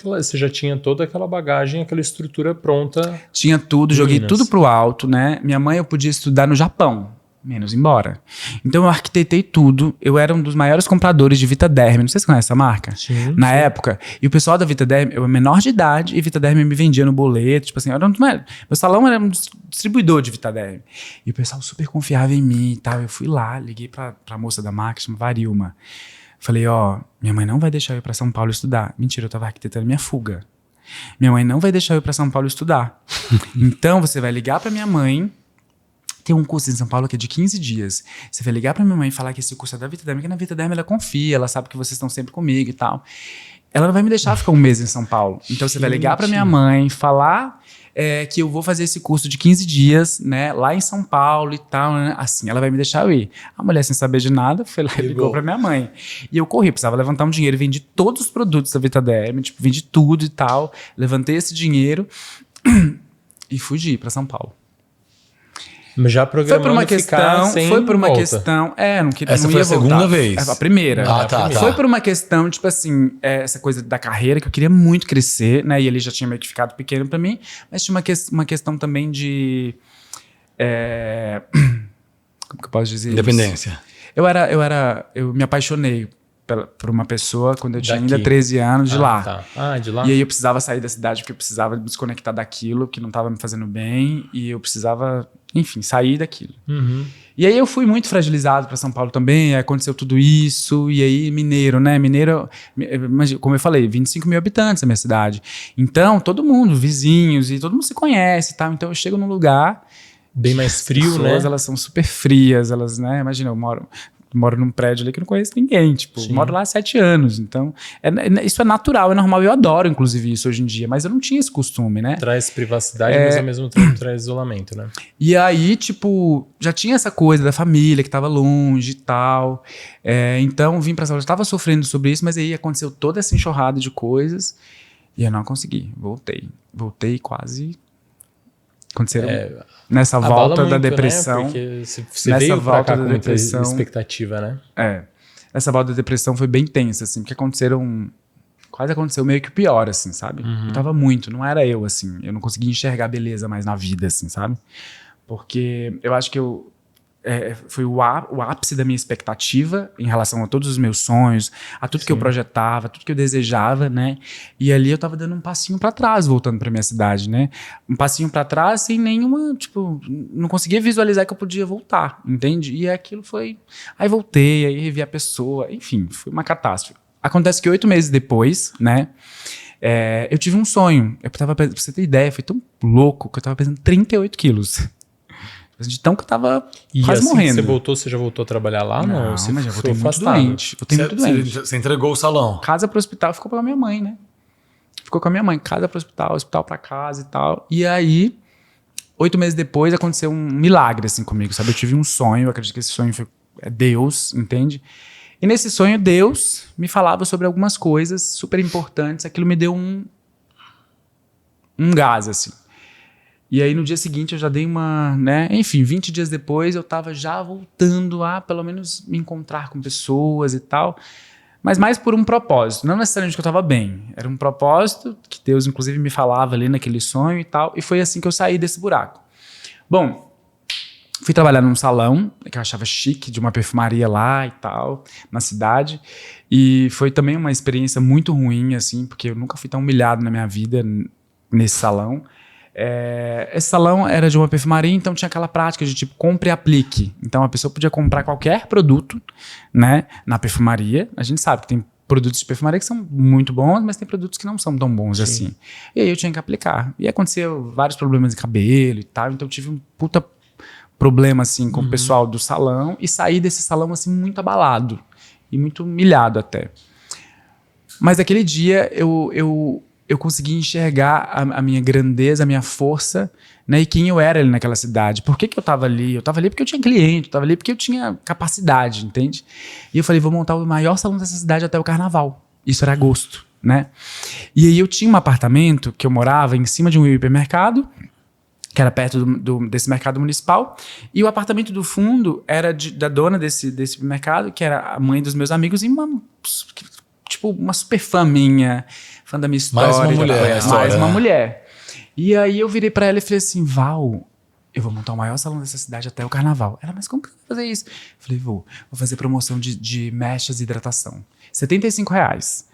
você já tinha toda aquela bagagem, aquela estrutura pronta. Tinha tudo, joguei Minas. tudo pro alto, né? Minha mãe eu podia estudar no Japão, menos embora. Então eu arquitetei tudo. Eu era um dos maiores compradores de Vitaderm. Não sei se você conhece essa marca. Sim, Na época. E o pessoal da Vitaderm, eu era menor de idade e Vitaderm me vendia no boleto. Tipo assim, meu salão era um distribuidor de Vitaderm. E o pessoal super confiava em mim e tal. Eu fui lá, liguei pra moça da marca, chama Varilma. Falei, minha mãe não vai deixar eu ir pra São Paulo estudar. Mentira, eu tava arquitetando minha fuga. Minha mãe não vai deixar eu ir pra São Paulo estudar. Então você vai ligar pra minha mãe. Tem um curso em São Paulo que é de 15 dias. Você vai ligar pra minha mãe e falar que esse curso é da Vitaderm, porque na Vitaderm ela confia, ela sabe que vocês estão sempre comigo e tal. Ela não vai me deixar ficar 1 mês em São Paulo. Então você vai ligar pra minha mãe, falar que eu vou fazer esse curso de 15 dias, né, lá em São Paulo e tal, né? Assim, ela vai me deixar eu ir. A mulher, sem saber de nada, foi lá e ligou pra minha mãe. E eu corri, precisava levantar um dinheiro, vendi todos os produtos da Vitaderm, tipo, vendi tudo e tal, levantei esse dinheiro e fugi pra São Paulo. Mas já Foi programando por uma ficar questão, sem foi por uma volta. questão, não queria, Essa não foi ia a segunda voltar. vez? A primeira. Tá. Foi por uma questão, tipo assim, essa coisa da carreira, que eu queria muito crescer, né, e ele já tinha meio que ficado pequeno pra mim, mas tinha uma questão também de, como que eu posso dizer Independência. isso? Eu me apaixonei por uma pessoa quando eu tinha Daqui. ainda 13 anos de lá. Tá. De lá? E aí eu precisava sair da cidade porque eu precisava me desconectar daquilo que não estava me fazendo bem e eu precisava, enfim, sair daquilo. Uhum. E aí eu fui muito fragilizado para São Paulo também, aí aconteceu tudo isso, e aí mineiro, né? Mineiro, como eu falei, 25 mil habitantes na minha cidade. Então, todo mundo, vizinhos, e todo mundo se conhece e tal. Então eu chego num lugar... Bem mais frio, as pessoas, né? elas são super frias, elas, né? Imagina, eu moro num prédio ali que eu não conheço ninguém, tipo, Sim. moro lá há 7 anos, então isso é natural, é normal, eu adoro inclusive isso hoje em dia, mas eu não tinha esse costume, né? Traz privacidade, mas ao mesmo tempo traz isolamento, né? E aí, tipo, já tinha essa coisa da família que tava longe e tal, então vim pra São Paulo, eu tava sofrendo sobre isso, mas aí aconteceu toda essa enxurrada de coisas e eu não consegui, voltei quase... Aconteceram nessa volta muito, da depressão. Né? Porque você Nessa veio pra volta cá da com muita depressão. expectativa, né? Essa volta da depressão foi bem tensa, assim, porque aconteceram quase aconteceu meio que o pior, assim, sabe? Eu tava muito, não era eu, assim. Eu não conseguia enxergar beleza mais na vida, assim, sabe? Porque eu acho que foi o ápice da minha expectativa em relação a todos os meus sonhos, a tudo que eu projetava, tudo que eu desejava, né? E ali eu tava dando um passinho pra trás, voltando pra minha cidade, né? Um passinho pra trás sem nenhuma, tipo, não conseguia visualizar que eu podia voltar, entende? E aquilo foi... Aí voltei, aí revi a pessoa, enfim, foi uma catástrofe. Acontece que 8 meses depois, né? Eu tive um sonho. Eu tava, pra você ter ideia, foi tão louco que eu tava pesando 38 quilos. De tão que eu tava quase assim morrendo. Que você voltou, você já voltou a trabalhar lá? Não, você mas já voltei muito afastado. doente. Voltei muito doente. Você entregou o salão. Casa pro hospital, ficou com a minha mãe, né? Ficou com a minha mãe. Casa pro hospital, hospital pra casa e tal. E aí, 8 meses depois, aconteceu um milagre, assim, comigo, sabe? Eu tive um sonho, eu acredito que esse sonho foi Deus, entende? E nesse sonho, Deus me falava sobre algumas coisas super importantes. Aquilo me deu um gás, assim. E aí no dia seguinte eu já dei uma, né? Enfim, 20 dias depois eu tava já voltando a pelo menos me encontrar com pessoas e tal. Mas mais por um propósito. Não necessariamente que eu tava bem. Era um propósito que Deus inclusive me falava ali naquele sonho e tal. E foi assim que eu saí desse buraco. Bom, fui trabalhar num salão que eu achava chique, de uma perfumaria lá e tal, na cidade. E foi também uma experiência muito ruim, assim, porque eu nunca fui tão humilhado na minha vida nesse salão. Esse salão era de uma perfumaria, então tinha aquela prática de tipo compre e aplique. Então a pessoa podia comprar qualquer produto, né, na perfumaria. A gente sabe que tem produtos de perfumaria que são muito bons, mas tem produtos que não são tão bons assim. E aí eu tinha que aplicar. E aconteceu vários problemas de cabelo e tal, então eu tive um puta problema assim com o pessoal do salão e saí desse salão assim muito abalado e muito humilhado até. Mas aquele dia eu consegui enxergar a minha grandeza, a minha força, né, e quem eu era ali naquela cidade. Por que eu tava ali? Eu tava ali porque eu tinha cliente, eu tava ali porque eu tinha capacidade, entende? E eu falei, vou montar o maior salão dessa cidade até o carnaval. Isso era agosto, né? E aí eu tinha um apartamento que eu morava em cima de um hipermercado, que era perto desse mercado municipal, e o apartamento do fundo era da dona desse mercado, que era a mãe dos meus amigos, e uma super fã minha, fã da minha história. Mais uma mulher. Mais uma mulher. E aí eu virei pra ela e falei assim, Val, eu vou montar o maior salão dessa cidade até o carnaval. Ela, mas como que você vai fazer isso? Eu falei, vou fazer promoção de mechas e hidratação. R$75.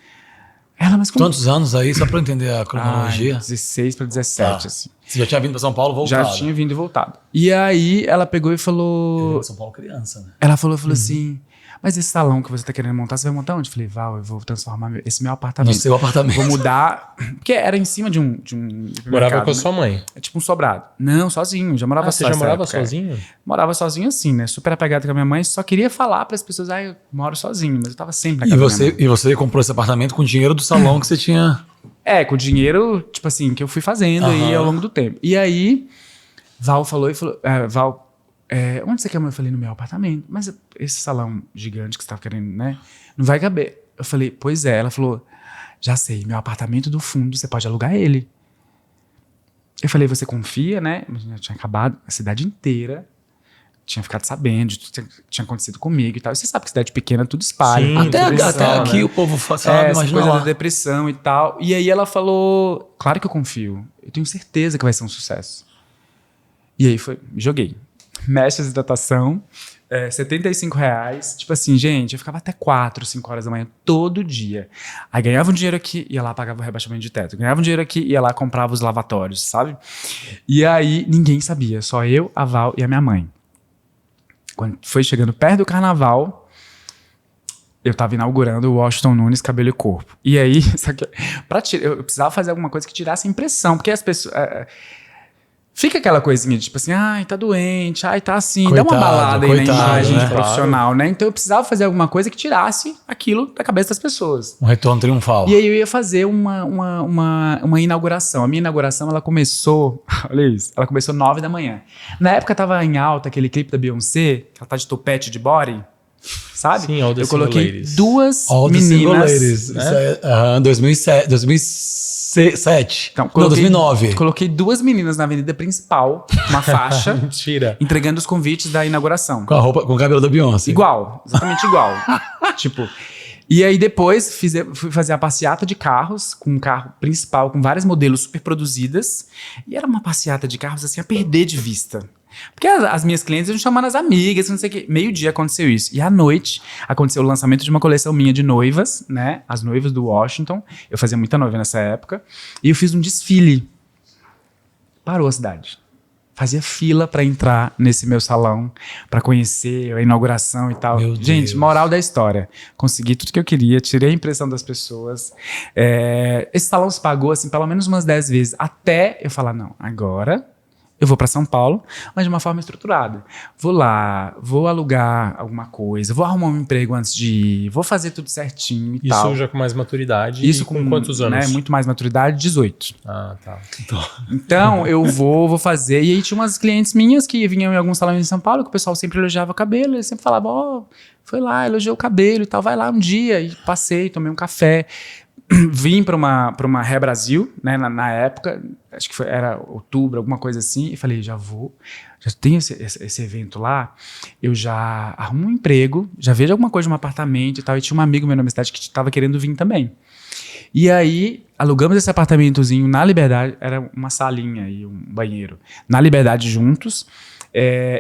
Ela, mas como... Quantos anos aí, só pra eu entender a cronologia? 16 para 17, assim. Você já tinha vindo pra São Paulo voltado? Já tinha vindo e voltado. E aí ela pegou e falou... São Paulo criança, né? Ela falou assim... Mas esse salão que você tá querendo montar, você vai montar onde? Eu falei, Val, eu vou transformar esse meu apartamento. No seu apartamento. Vou mudar. Porque era em cima de um Morava com a sua mãe? É tipo um sobrado. Não, sozinho. Já morava Você já morava sozinho? Morava sozinho assim, né? Super apegado com a minha mãe. Só queria falar pras pessoas, eu moro sozinho. Mas eu tava sempre na casa da minha mãe. E você comprou esse apartamento com o dinheiro do salão que você tinha... Com o dinheiro, tipo assim, que eu fui fazendo aí ao longo do tempo. E aí, Val falou, Val... onde você quer? Eu falei, no meu apartamento. Mas esse salão gigante que você tava querendo, né? Não vai caber. Eu falei, pois é. Ela falou, já sei, meu apartamento do fundo, você pode alugar ele. Eu falei, você confia, né? Já tinha acabado a cidade inteira. Tinha ficado sabendo de tudo que tinha acontecido comigo e tal. E você sabe que cidade pequena tudo espalha. Sim, até aqui, né? O povo sabe, essa coisa da depressão e tal. E aí ela falou, claro que eu confio. Eu tenho certeza que vai ser um sucesso. E aí joguei. Mechas de hidratação, R$75. Tipo assim, gente, eu ficava até 4, 5 horas da manhã todo dia. Aí ganhava um dinheiro aqui, ia lá, pagava o rebaixamento de teto. Ganhava um dinheiro aqui, ia lá, comprava os lavatórios, sabe? E aí ninguém sabia, só eu, a Val e a minha mãe. Quando foi chegando perto do carnaval, eu tava inaugurando o Washington Nunes Cabelo e Corpo. E aí, eu precisava fazer alguma coisa que tirasse a impressão, porque as pessoas... Fica aquela coisinha de tipo assim, ai, tá doente, ai, tá assim, dá uma balada aí na imagem de profissional, né? Então eu precisava fazer alguma coisa que tirasse aquilo da cabeça das pessoas. Um retorno triunfal. E aí eu ia fazer uma inauguração. A minha inauguração, ela começou, olha isso, ela começou 9 da manhã. Na época tava em alta aquele clipe da Beyoncé, que ela tá de topete de body, sabe? Sim, All the eu Single coloquei Ladies. duas All meninas. the Single Ladies. Isso 2007. Então, não, 2009. Coloquei 2 meninas na avenida principal, uma faixa, Mentira. entregando os convites da inauguração. Com a roupa, com o cabelo da Beyoncé. Igual, exatamente igual. Tipo, E aí depois fui fazer a passeata de carros, com um carro principal, com vários modelos super produzidas. E era uma passeata de carros assim a perder de vista. Porque as minhas clientes iam chamando as amigas, não sei o quê. Meio-dia aconteceu isso. E à noite aconteceu o lançamento de uma coleção minha de noivas, né? As noivas do Washington. Eu fazia muita noiva nessa época. E eu fiz um desfile. Parou a cidade. Fazia fila pra entrar nesse meu salão, pra conhecer a inauguração e tal. Meu Gente, Deus. moral da história. Consegui tudo que eu queria, tirei a impressão das pessoas. Esse salão se pagou, assim, pelo menos umas 10 vezes. Até eu falar, não, agora eu vou pra São Paulo, mas de uma forma estruturada. Vou lá, vou alugar alguma coisa, vou arrumar um emprego antes de ir, vou fazer tudo certinho e tal. Isso já com mais maturidade. Isso e com quantos anos? Né, muito mais maturidade, 18. Ah, tá. Então, eu vou fazer. E aí tinha umas clientes minhas que vinham em alguns salões em São Paulo, que o pessoal sempre elogiava o cabelo, eles sempre falavam, ó, foi lá, elogiou o cabelo e tal, vai lá um dia. E passei, tomei um café. Vim para uma Hair Brasil, né, na época, acho que era outubro, alguma coisa assim, e falei, já tenho esse evento lá, eu já arrumo um emprego, já vejo alguma coisa de um apartamento e tal, e tinha um amigo meu na minha cidade que estava querendo vir também. E aí, alugamos esse apartamentozinho na Liberdade, era uma salinha e um banheiro, na Liberdade juntos.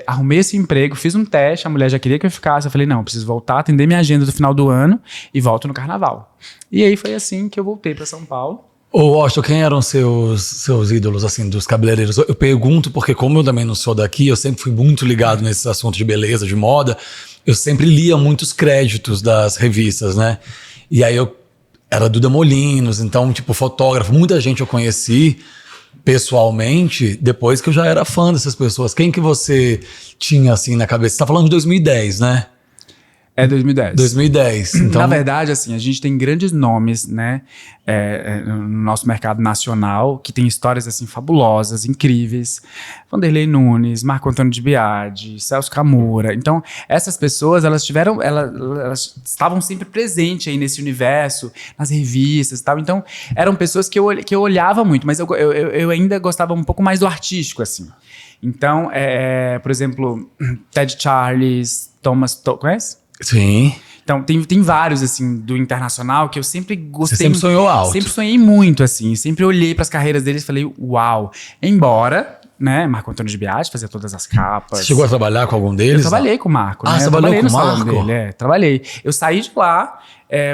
Arrumei esse emprego, fiz um teste, a mulher já queria que eu ficasse, eu falei, não, preciso voltar, atender minha agenda do final do ano e volto no carnaval. E aí foi assim que eu voltei para São Paulo. Ô, Washington, quem eram seus ídolos, assim, dos cabeleireiros? Eu pergunto porque como eu também não sou daqui, eu sempre fui muito ligado nesse assunto de beleza, de moda, eu sempre lia muitos créditos das revistas, né? E aí eu era Duda Molinos, então, tipo, fotógrafo, muita gente eu conheci pessoalmente, depois que eu já era fã dessas pessoas. Quem que você tinha, assim, na cabeça? Você tá falando de 2010, né? 2010. 2010. Então... Na verdade, assim, a gente tem grandes nomes, né, no nosso mercado nacional, que tem histórias, assim, fabulosas, incríveis. Vanderlei Nunes, Marco Antônio de Biagi, Celso Camura. Então, essas pessoas, elas estavam sempre presentes aí nesse universo, nas revistas e tal. Então, eram pessoas que eu olhava muito, mas eu ainda gostava um pouco mais do artístico, assim. Então, por exemplo, Ted Charles, conhece? Sim. Então, tem vários, assim, do internacional que eu sempre gostei. Você sempre sonhou alto. Sempre sonhei muito, assim. Sempre olhei para as carreiras deles e falei, uau. Embora, né, Marco Antônio de Biagi fazia todas as capas. Você chegou a trabalhar com algum deles? Eu trabalhei com o Marco, né? Você Eu trabalhou trabalhei com o no salão Marco? dele, trabalhei. Eu saí de lá,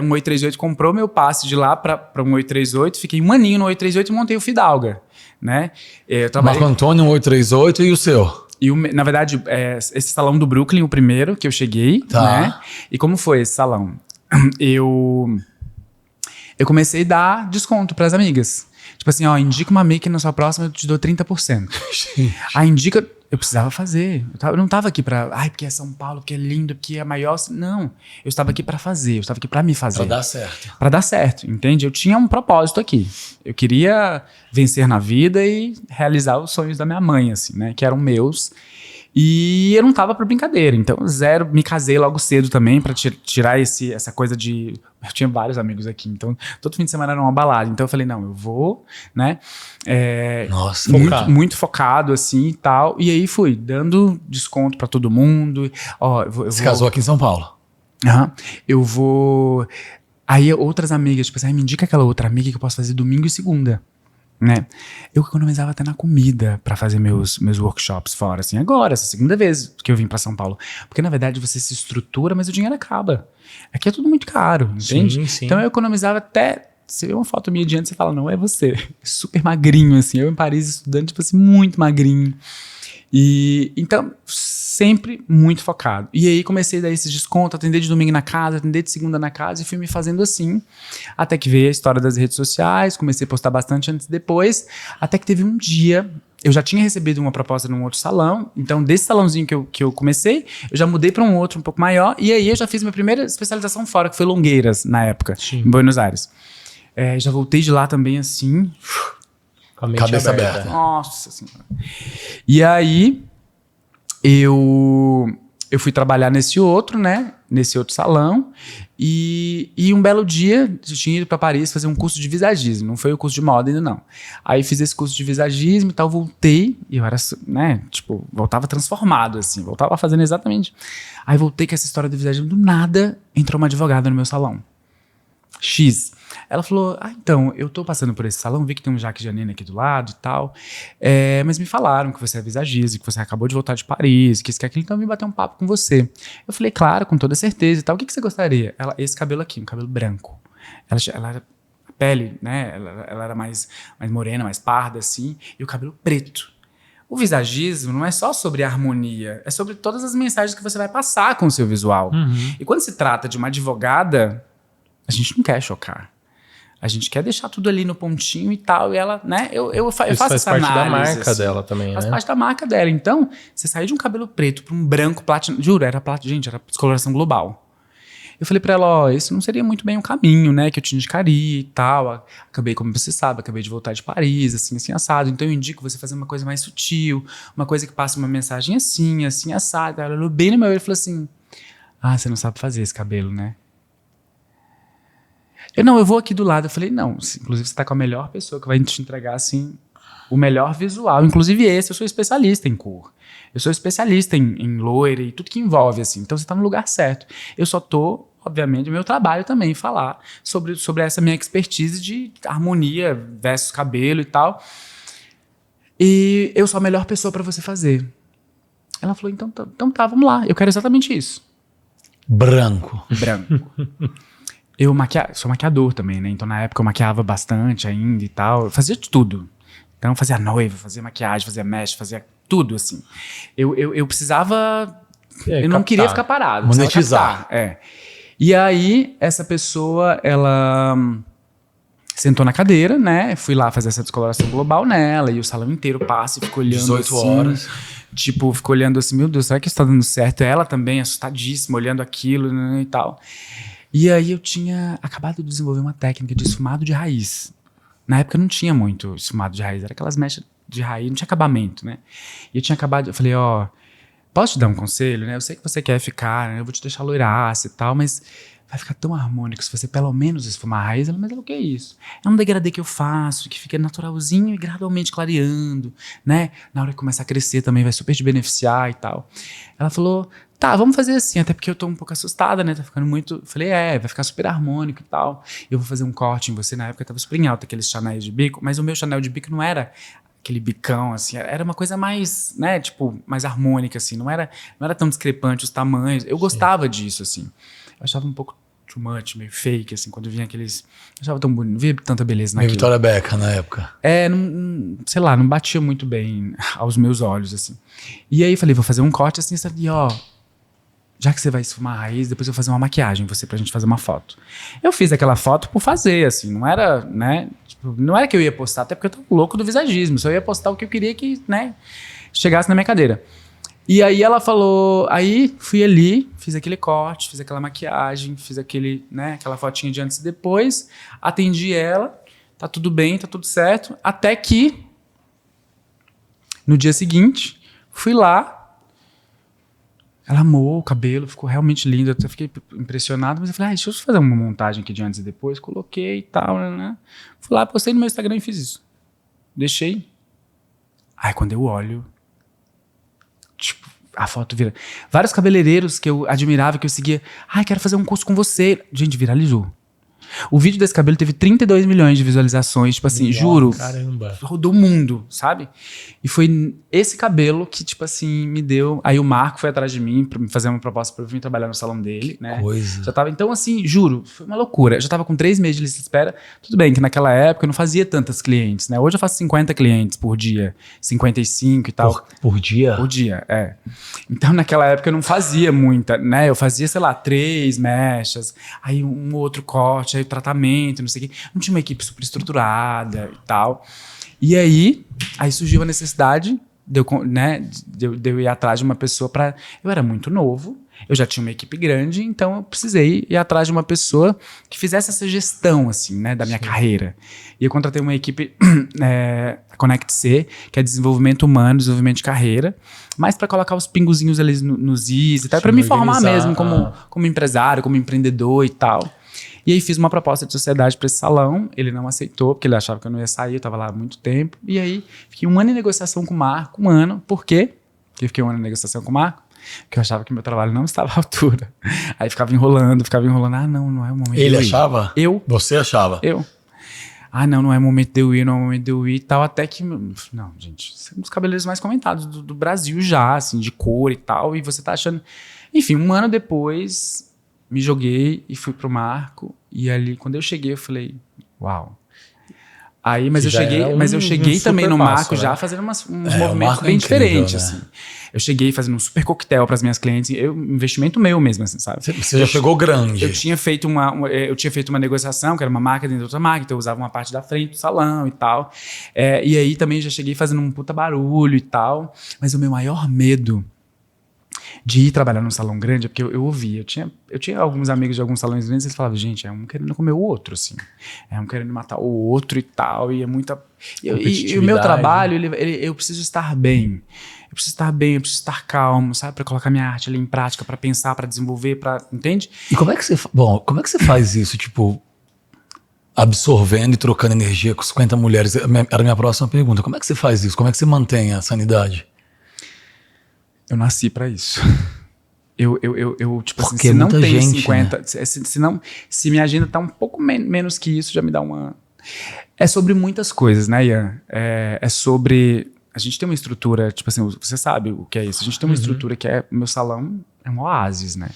um 838 comprou meu passe de lá para um 838, fiquei um aninho no 838 e montei o Fidalga, né? Eu trabalhei... Marco Antônio, 838 e o seu? E, na verdade, esse salão do Brooklyn, o primeiro que eu cheguei, né? E como foi esse salão? Eu comecei a dar desconto para as amigas. Tipo assim, ó, indica uma make na sua próxima, eu te dou 30%. Aí indica... Eu precisava fazer. Eu não estava aqui para... Ai, porque é São Paulo, porque é lindo, porque é maior... Não. Eu estava aqui para fazer. Eu estava aqui para me fazer. Para dar certo. Para dar certo, entende? Eu tinha um propósito aqui. Eu queria vencer na vida e realizar os sonhos da minha mãe, assim, né? Que eram meus. E eu não tava pra brincadeira. Então, zero. Me casei logo cedo também pra tirar essa coisa de... Eu tinha vários amigos aqui. Então, todo fim de semana era uma balada. Então, eu falei, não, eu vou, né? Nossa, muito focado, assim, e tal. E aí, fui dando desconto pra todo mundo. Ó, Você casou aqui em São Paulo? Eu vou... Aí, outras amigas, tipo assim, me indica aquela outra amiga que eu posso fazer domingo e segunda. Né? Eu economizava até na comida pra fazer meus workshops fora, assim, agora, essa segunda vez que eu vim pra São Paulo, porque na verdade você se estrutura, mas o dinheiro acaba, aqui é tudo muito caro, entende? Sim, sim. Então eu economizava até, você vê uma foto minha de antes, você fala, não, é você, super magrinho, assim, eu em Paris estudando, tipo assim, muito magrinho, e então sempre muito focado. E aí comecei a dar esse desconto, atender de domingo na casa, atender de segunda na casa, e fui me fazendo assim, até que veio a história das redes sociais, comecei a postar bastante antes e depois, até que teve um dia, eu já tinha recebido uma proposta num outro salão, então desse salãozinho que eu comecei, eu já mudei para um outro um pouco maior, e aí eu já fiz minha primeira especialização fora, que foi Longueiras, na época, Sim. em Buenos Aires. Já voltei de lá também assim... Com a mente Cabeça aberta. Nossa Senhora. E aí, eu fui trabalhar nesse outro, né? Nesse outro salão. E um belo dia, eu tinha ido para Paris fazer um curso de visagismo. Não foi o curso de moda ainda, não. Aí fiz esse curso de visagismo e tal, voltei. E eu era, né? Tipo, voltava transformado, assim. Voltava fazendo exatamente. Aí voltei com essa história do visagismo. Do nada, entrou uma advogada no meu salão. X. Ela falou, então, eu tô passando por esse salão, vi que tem um Jacques Janine aqui do lado e tal, mas me falaram que você é visagista, que você acabou de voltar de Paris, que isso, que aquilo, então eu vim bater um papo com você. Eu falei, claro, com toda certeza e tal, o que você gostaria? Ela, esse cabelo aqui, um cabelo branco. Ela era, a pele, né, ela era mais morena, mais parda, assim, e o cabelo preto. O visagismo não é só sobre a harmonia, é sobre todas as mensagens que você vai passar com o seu visual. E quando se trata de uma advogada, a gente não quer chocar. A gente quer deixar tudo ali no pontinho e tal. E ela, né? Eu faço essa análise. Isso faz parte da marca dela também, faz parte da marca dela. Então, você sair de um cabelo preto para um branco platinado. Juro, era descoloração global. Eu falei pra ela, ó, esse não seria muito bem um caminho, né? Que eu te indicaria e tal. Acabei, como você sabe, acabei de voltar de Paris, assim, assado. Então eu indico você fazer uma coisa mais sutil, uma coisa que passe uma mensagem assim, assado. Ela olhou bem no meu olho e falou assim, você não sabe fazer esse cabelo, né? Eu vou aqui do lado. Eu falei, não, inclusive você tá com a melhor pessoa que vai te entregar, assim, o melhor visual. Inclusive esse, eu sou especialista em cor. Eu sou especialista em loira e tudo que envolve, assim. Então você tá no lugar certo. Eu só tô, obviamente, meu trabalho também, falar sobre essa minha expertise de harmonia versus cabelo e tal. E eu sou a melhor pessoa pra você fazer. Ela falou, então tá, vamos lá. Eu quero exatamente isso. Branco. Eu sou maquiador também, né? Então, na época, eu maquiava bastante ainda e tal. Eu fazia de tudo. Então, eu fazia noiva, fazia maquiagem, fazia mesh, fazia tudo, assim. Eu precisava... eu não queria ficar parado. Monetizar. E aí, essa pessoa, ela sentou na cadeira, né? Fui lá fazer essa descoloração global nela. E o salão inteiro passa e ficou olhando 18 assim, horas. Tipo, ficou olhando assim, meu Deus, será que isso tá dando certo? Ela também, assustadíssima, olhando aquilo, né, e tal. E aí eu tinha acabado de desenvolver uma técnica de esfumado de raiz. Na época não tinha muito esfumado de raiz, era aquelas mechas de raiz, não tinha acabamento, né? E eu tinha acabado, eu falei, posso te dar um conselho, né? Eu sei que você quer ficar, né? Eu vou te deixar loiraça e tal, mas vai ficar tão harmônico se você pelo menos esfumar a raiz. Ela, mas o que é isso? É um degradê que eu faço, que fica naturalzinho e gradualmente clareando, né? Na hora que começar a crescer também vai super te beneficiar e tal. Ela falou, tá, vamos fazer assim, até porque eu tô um pouco assustada, né? Tá ficando muito... Eu falei, vai ficar super harmônico e tal. Eu vou fazer um corte em você. Na época tava super em alta aqueles Chanel de bico, mas o meu Chanel de bico não era aquele bicão, assim, era uma coisa mais, né, tipo, mais harmônica, assim, não era tão discrepante os tamanhos. Eu gostava disso, assim. Eu achava um pouco too much, meio fake, assim, quando vinha aqueles... Eu achava tão bonito, não via tanta beleza naquilo. Victoria Beckham na época. Sei lá, não batia muito bem aos meus olhos, assim. E aí falei, vou fazer um corte assim, sabe, já que você vai esfumar a raiz, depois eu vou fazer uma maquiagem pra gente fazer uma foto. Eu fiz aquela foto por fazer, assim, não era, né, tipo, não era que eu ia postar, até porque eu tava louco do visagismo, só ia postar o que eu queria que, né, chegasse na minha cadeira. E aí ela falou, aí fui ali, fiz aquele corte, fiz aquela maquiagem, fiz aquela fotinha de antes e depois, atendi ela, tá tudo bem, tá tudo certo, até que no dia seguinte, fui lá, ela amou o cabelo, ficou realmente lindo, eu até fiquei impressionado, mas eu falei, deixa eu fazer uma montagem aqui de antes e depois, coloquei e tal, né? Fui lá, postei no meu Instagram e fiz isso. Deixei. Aí quando eu olho, tipo, a foto vira. Vários cabeleireiros que eu admirava, que eu seguia, quero fazer um curso com você. Gente, viralizou. O vídeo desse cabelo teve 32 milhões de visualizações, tipo assim, juro, caramba. Rodou o mundo, sabe? E foi esse cabelo que, tipo assim, me deu... Aí o Marco foi atrás de mim pra me fazer uma proposta pra eu vir trabalhar no salão dele, né? Coisa. Já tava, então assim, juro, foi uma loucura. Eu já tava com 3 meses de lista de espera. Tudo bem que naquela época eu não fazia tantas clientes, né? Hoje eu faço 50 clientes por dia, 55 e tal. Por dia? Por dia, Então naquela época eu não fazia muita, né? Eu fazia, sei lá, 3 mechas, aí um outro corte, aí tratamento, não sei o quê. Não tinha uma equipe super estruturada e tal. E aí surgiu a necessidade de eu ir atrás de uma pessoa para... Eu era muito novo, eu já tinha uma equipe grande, então eu precisei ir atrás de uma pessoa que fizesse essa gestão, assim, né, da minha carreira. E eu contratei uma equipe, a Connect C, que é desenvolvimento humano, desenvolvimento de carreira, mas para colocar os pingozinhos ali nos is e tal, para me formar mesmo como empresário, como empreendedor e tal. E aí fiz uma proposta de sociedade para esse salão, ele não aceitou, porque ele achava que eu não ia sair, eu estava lá há muito tempo. E aí fiquei 1 ano em negociação com o Marco, 1 ano. Por quê? Porque eu fiquei 1 ano em negociação com o Marco. porque eu achava que meu trabalho não estava à altura. Aí ficava enrolando. Ah, não é o momento. Ele achava? Eu. Você achava? Eu. Ah, não é o momento de eu ir, não é o momento de eu ir e tal. Até que, não, gente, você é um dos cabeleireiros mais comentados do Brasil já, assim, de cor e tal. E você tá achando... Enfim, um ano depois, me joguei e fui pro Marco. E ali, quando eu cheguei, eu falei, uau. Aí, mas eu cheguei também no Marco, né? Já fazendo uns movimentos bem diferentes, né? Assim. Eu cheguei fazendo um super coquetel para as minhas clientes, investimento meu mesmo, assim, sabe? Você já chegou grande. Eu tinha feito uma negociação, que era uma marca dentro de outra marca, então eu usava uma parte da frente do salão e tal. E aí também já cheguei fazendo um puta barulho e tal. Mas o meu maior medo de ir trabalhar num salão grande é porque eu ouvia. Eu tinha alguns amigos de alguns salões grandes e eles falavam, gente, é um querendo comer o outro, assim. É um querendo matar o outro e tal. E é muita... E o meu trabalho, eu preciso estar bem. Eu preciso estar calmo, sabe? Pra colocar minha arte ali em prática, pra pensar, pra desenvolver, entende? E como é que você faz isso, tipo, absorvendo e trocando energia com 50 mulheres? Era a minha próxima pergunta. Como é que você faz isso? Como é que você mantém a sanidade? Eu nasci pra isso. Eu tipo assim, porque se não tem gente, 50, né? se minha agenda tá um pouco menos que isso, já me dá uma... É sobre muitas coisas, né, Ian? É sobre... A gente tem uma estrutura, tipo assim, você sabe o que é isso. A gente tem uma estrutura que meu salão é um oásis, né?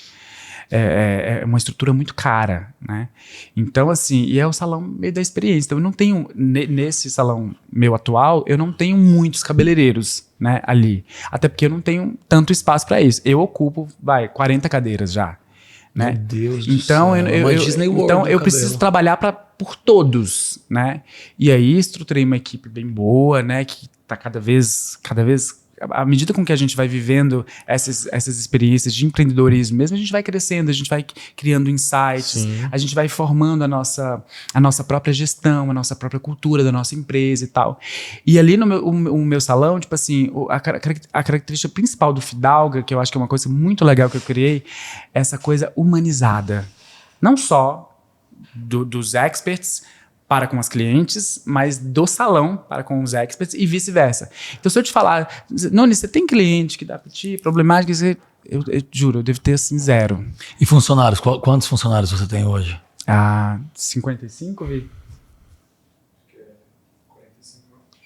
É uma estrutura muito cara, né? Então, assim, e é o salão meio da experiência. Então, eu não tenho, nesse salão meu atual, eu não tenho muitos cabeleireiros, né, ali. Até porque eu não tenho tanto espaço para isso. Eu ocupo, 40 cadeiras já, né? Meu Deus do então, céu. Disney World então eu preciso trabalhar por todos, né? E aí, estruturei uma equipe bem boa, né? Que tá cada vez à medida com que a gente vai vivendo essas experiências de empreendedorismo, mesmo a gente vai crescendo, a gente vai criando insights, sim, a gente vai formando a nossa própria gestão, a nossa própria cultura da nossa empresa e tal. E ali no meu salão, tipo assim, a característica principal do Fidalga, que eu acho que é uma coisa muito legal que eu criei, é essa coisa humanizada. Não só dos experts para com as clientes, mas do salão para com os experts e vice-versa. Então, se eu te falar, Noni, você tem cliente que dá para ti, problemática, eu juro, eu devo ter assim 0. E funcionários? Quantos funcionários você tem hoje? 55, Vi?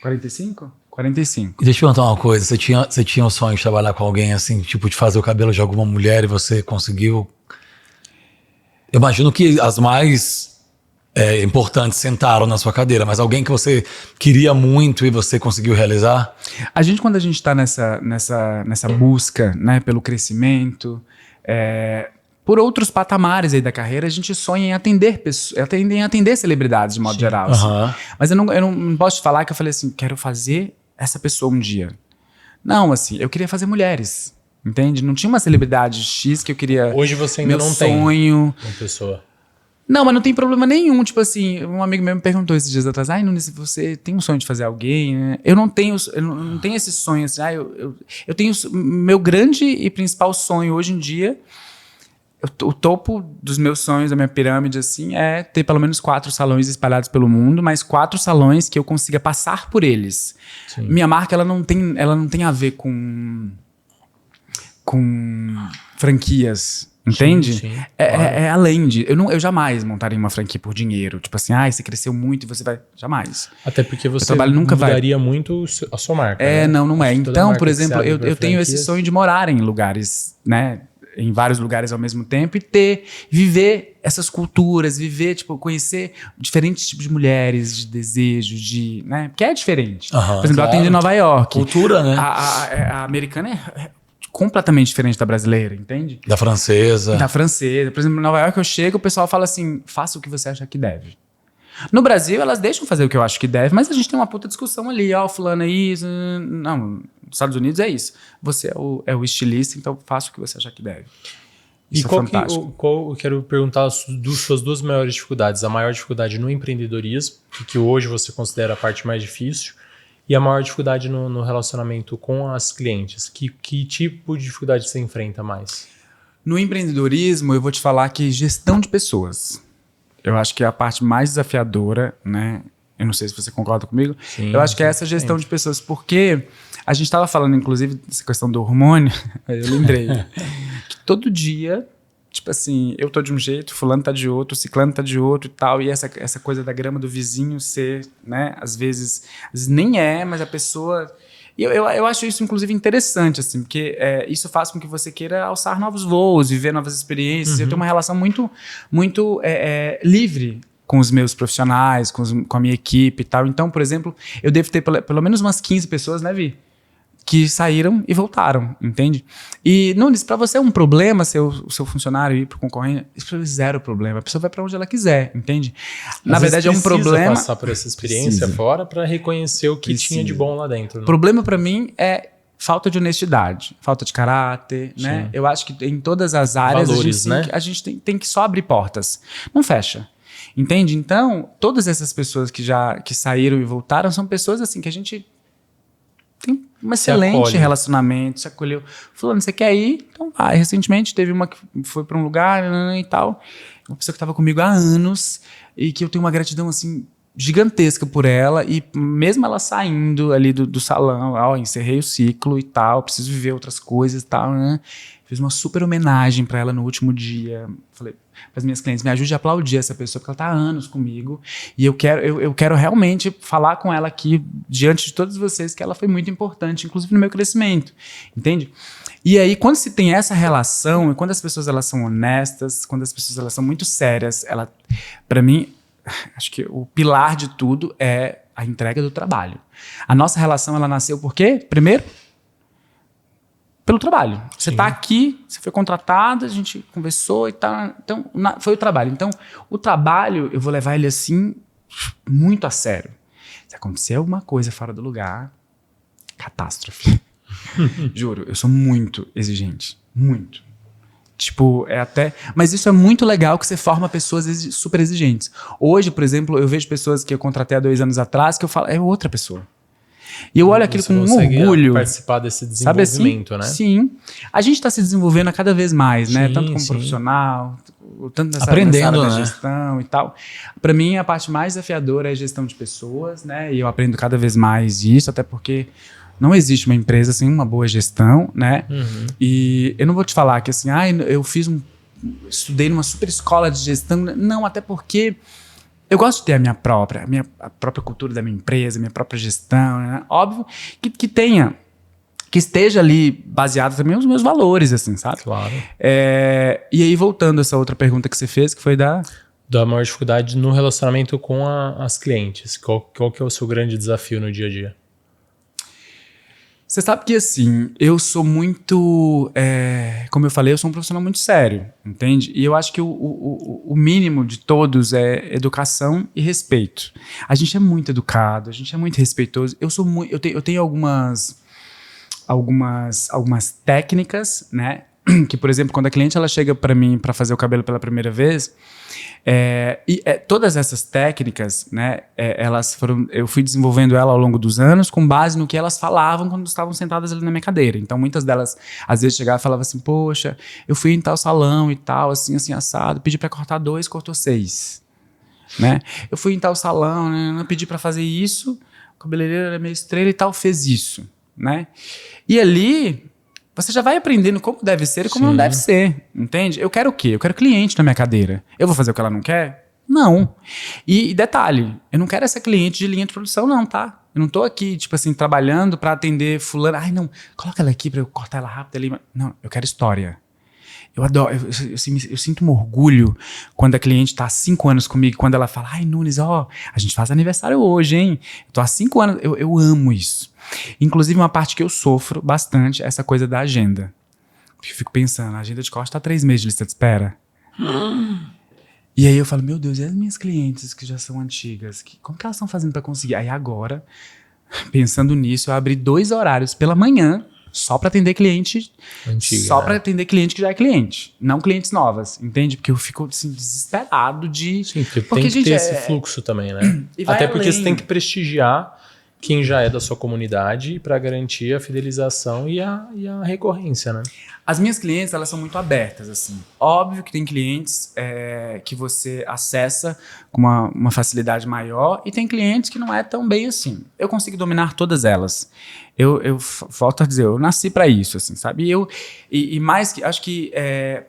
45? 45. E deixa eu perguntar uma coisa, você tinha o sonho de trabalhar com alguém assim, tipo, de fazer o cabelo de alguma mulher e você conseguiu? Eu imagino que as mais importantes sentaram na sua cadeira, mas alguém que você queria muito e você conseguiu realizar? Quando a gente está nessa busca, né, pelo crescimento, por outros patamares aí da carreira, a gente sonha em atender pessoas, em atender celebridades de modo geral. Assim. Mas eu não posso te falar que eu falei assim, quero fazer essa pessoa um dia. Não, assim, eu queria fazer mulheres, entende? Não tinha uma celebridade X que eu queria... Hoje você ainda não tem uma pessoa. Não, mas não tem problema nenhum. Tipo assim, um amigo meu me perguntou esses dias atrás, Nunes, você tem um sonho de fazer alguém, né? Eu não tenho esse sonho assim, eu tenho meu grande e principal sonho hoje em dia, o topo dos meus sonhos, da minha pirâmide, assim, é ter pelo menos 4 salões espalhados pelo mundo, mas 4 salões que eu consiga passar por eles. Sim. Minha marca, ela não tem a ver com franquias. Entende? Sim, claro. É além de... Eu jamais montaria uma franquia por dinheiro. Tipo assim, você cresceu muito e você vai... Jamais. Até porque você mudaria muito a sua marca. Né? Não é. Então, por exemplo, eu tenho esse sonho de morar em lugares, né? Em vários lugares ao mesmo tempo e viver essas culturas, conhecer diferentes tipos de mulheres, de desejos, né? Porque é diferente. Por exemplo, eu atendo em Nova York. Cultura, né? A americana é completamente diferente da brasileira, entende? Da francesa. Por exemplo, em Nova York eu chego, o pessoal fala assim, faça o que você acha que deve. No Brasil, elas deixam fazer o que eu acho que deve, mas a gente tem uma puta discussão ali, fulano é isso, não, nos Estados Unidos é isso. Você é o estilista, então faça o que você achar que deve. Isso eu quero perguntar suas 2 maiores dificuldades. A maior dificuldade no empreendedorismo, que hoje você considera a parte mais difícil, e a maior dificuldade no relacionamento com as clientes. Que tipo de dificuldade você enfrenta mais? No empreendedorismo, eu vou te falar que gestão de pessoas. Eu acho que é a parte mais desafiadora, né? Eu não sei se você concorda comigo. Sim, eu acho que é essa gestão de pessoas, porque a gente estava falando, inclusive, dessa questão do hormônio, eu lembrei que todo dia, tipo assim, eu tô de um jeito, fulano tá de outro, ciclano tá de outro e tal, e essa coisa da grama do vizinho ser, né, às vezes nem é, mas a pessoa... Eu acho isso, inclusive, interessante, assim, porque isso faz com que você queira alçar novos voos, viver novas experiências. Eu tenho uma relação muito, muito livre com os meus profissionais, com a minha equipe e tal. Então, por exemplo, eu devo ter pelo menos umas 15 pessoas, né, Vi? Que saíram e voltaram, entende? E, Nunes, para você é um problema o seu funcionário ir para o concorrente? Isso é zero problema. A pessoa vai para onde ela quiser, entende? Na verdade, é um problema... passar por essa experiência fora para reconhecer o que tinha de bom lá dentro. Né? O problema para mim é falta de honestidade, falta de caráter, né? Eu acho que em todas as áreas valores, a gente tem que só abrir portas. Não fecha. Entende? Então, todas essas pessoas que saíram e voltaram são pessoas assim que a gente tem um excelente relacionamento, se acolheu. Fulano, você quer ir? Então vai. Recentemente teve uma que foi para um lugar e tal, uma pessoa que estava comigo há anos e que eu tenho uma gratidão assim gigantesca por ela, e mesmo ela saindo ali do salão, encerrei o ciclo e tal, preciso viver outras coisas e tal, né? Fiz uma super homenagem para ela no último dia. Falei para as minhas clientes, me ajude a aplaudir essa pessoa, porque ela está há anos comigo, e eu quero realmente falar com ela aqui, diante de todos vocês, que ela foi muito importante, inclusive no meu crescimento, entende? E aí, quando se tem essa relação, e quando as pessoas elas são honestas, quando as pessoas elas são muito sérias, para mim, acho que o pilar de tudo é a entrega do trabalho. A nossa relação, ela nasceu por quê? Primeiro, pelo trabalho. Você está aqui, você foi contratado, a gente conversou e tal. Então, foi o trabalho. Então, o trabalho, eu vou levar ele assim, muito a sério. Se acontecer alguma coisa fora do lugar, catástrofe. Juro, eu sou muito exigente. Muito. Tipo, mas isso é muito legal, que você forma pessoas super exigentes. Hoje, por exemplo, eu vejo pessoas que eu contratei há 2 anos atrás que eu falo, é outra pessoa. E eu olho aquilo com um orgulho. Participar desse desenvolvimento, sabe assim? Né? Sim. A gente está se desenvolvendo a cada vez mais, né? Tanto como profissional, tanto nessa área da gestão e tal. Para mim, a parte mais desafiadora é a gestão de pessoas, né? E eu aprendo cada vez mais isso, até porque não existe uma empresa sem uma boa gestão, né? E eu não vou te falar que assim, eu estudei numa super escola de gestão. Não, até porque eu gosto de ter a própria cultura da minha empresa, minha própria gestão, né? Óbvio que esteja ali baseado também nos meus valores, assim, sabe? Claro. E aí, voltando a essa outra pergunta que você fez, que foi da maior dificuldade no relacionamento com as clientes. Qual que é o seu grande desafio no dia a dia? Você sabe que, assim, eu sou muito... como eu falei, eu sou um profissional muito sério, entende? E eu acho que o mínimo de todos é educação e respeito. A gente é muito educado, a gente é muito respeitoso. Eu tenho algumas técnicas, né? Que, por exemplo, quando a cliente ela chega para mim para fazer o cabelo pela primeira vez, todas essas técnicas, né, eu fui desenvolvendo ela ao longo dos anos com base no que elas falavam quando estavam sentadas ali na minha cadeira. Então, muitas delas, às vezes, chegavam e falavam assim, poxa, eu fui em tal salão e tal, assim, assado, pedi para cortar 2, cortou 6. Né? Eu fui em tal salão, né, pedi para fazer isso, o cabeleireiro era meio estrela e tal, fez isso. Né? E ali... você já vai aprendendo como deve ser e como não deve ser, entende? Eu quero o quê? Eu quero cliente na minha cadeira. Eu vou fazer o que ela não quer? Não. E detalhe, eu não quero essa cliente de linha de produção não, tá? Eu não tô aqui, tipo assim, trabalhando pra atender fulano. Ai, não, coloca ela aqui pra eu cortar ela rápido ali. Não, eu quero história. Eu adoro, eu sinto um orgulho quando a cliente tá há 5 anos comigo, quando ela fala, ai, Nunes, a gente faz aniversário hoje, hein? Eu tô há 5 anos, eu amo isso. Inclusive, uma parte que eu sofro bastante é essa coisa da agenda. Porque eu fico pensando, a agenda de corte tá 3 meses de lista de espera. E aí eu falo, meu Deus, e as minhas clientes que já são antigas? Como que elas estão fazendo para conseguir? Aí agora, pensando nisso, eu abri 2 horários pela manhã só para atender cliente antiga, só para atender cliente que já é cliente, não clientes novas, entende? Porque eu fico assim, desesperado de... Sim, porque tem que ter esse fluxo também, né? Até porque você tem que prestigiar quem já é da sua comunidade para garantir a fidelização e a recorrência, né? As minhas clientes, elas são muito abertas, assim. Óbvio que tem clientes que você acessa com uma facilidade maior e tem clientes que não é tão bem assim. Eu consigo dominar todas elas. Eu volto a dizer, eu nasci para isso, assim, sabe? E mais que, acho que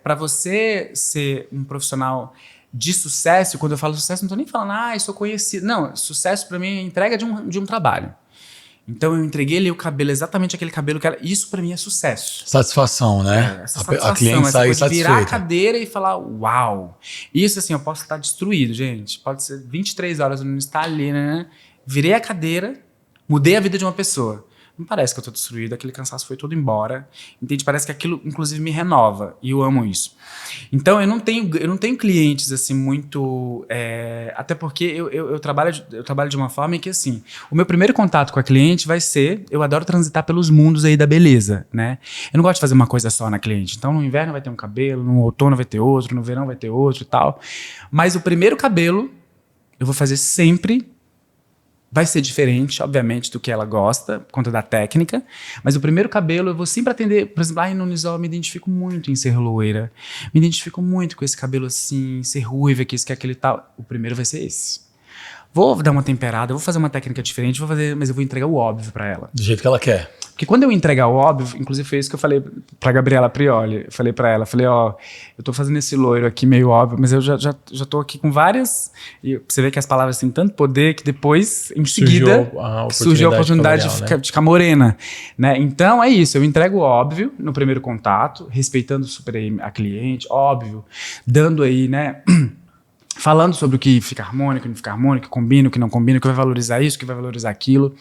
para você ser um profissional de sucesso, quando eu falo sucesso, não tô nem falando, eu sou conhecido. Não, sucesso para mim é a entrega de um trabalho. Então eu entreguei ali o cabelo, exatamente aquele cabelo que era. Isso pra mim é sucesso. Satisfação, né? Essa satisfação, a cliente sair satisfeita. Virar a cadeira e falar, uau. Isso assim, eu posso estar destruído, gente. Pode ser 23 horas, eu não estar ali, né? Virei a cadeira, mudei a vida de uma pessoa. Não parece que eu tô destruído, aquele cansaço foi todo embora. Entende? Parece que aquilo, inclusive, me renova. E eu amo isso. Então, eu não tenho clientes, assim, muito... até porque eu trabalho de uma forma em que, assim, o meu primeiro contato com a cliente vai ser... Eu adoro transitar pelos mundos aí da beleza, né? Eu não gosto de fazer uma coisa só na cliente. Então, no inverno vai ter um cabelo, no outono vai ter outro, no verão vai ter outro e tal. Mas o primeiro cabelo, eu vou fazer sempre... Vai ser diferente, obviamente, do que ela gosta, por conta da técnica. Mas o primeiro cabelo, eu vou sempre atender... Por exemplo, no Nisol eu me identifico muito em ser loira. Me identifico muito com esse cabelo assim, ser ruiva, que isso, que aquele tal. O primeiro vai ser esse. Vou dar uma temperada, vou fazer uma técnica diferente, mas eu vou entregar o óbvio pra ela. Do jeito que ela quer. Porque quando eu entregar o óbvio, inclusive foi isso que eu falei pra Gabriela Prioli. Eu falei pra ela, eu tô fazendo esse loiro aqui meio óbvio, mas eu já tô aqui com várias... E você vê que as palavras têm tanto poder que depois, em seguida, surgiu a oportunidade de ficar morena. Né? Então é isso, eu entrego o óbvio no primeiro contato, respeitando super a cliente, óbvio, dando aí, né... Falando sobre o que fica harmônico, o que não fica harmônico, combina, o que não combina, o que vai valorizar isso, o que vai valorizar aquilo.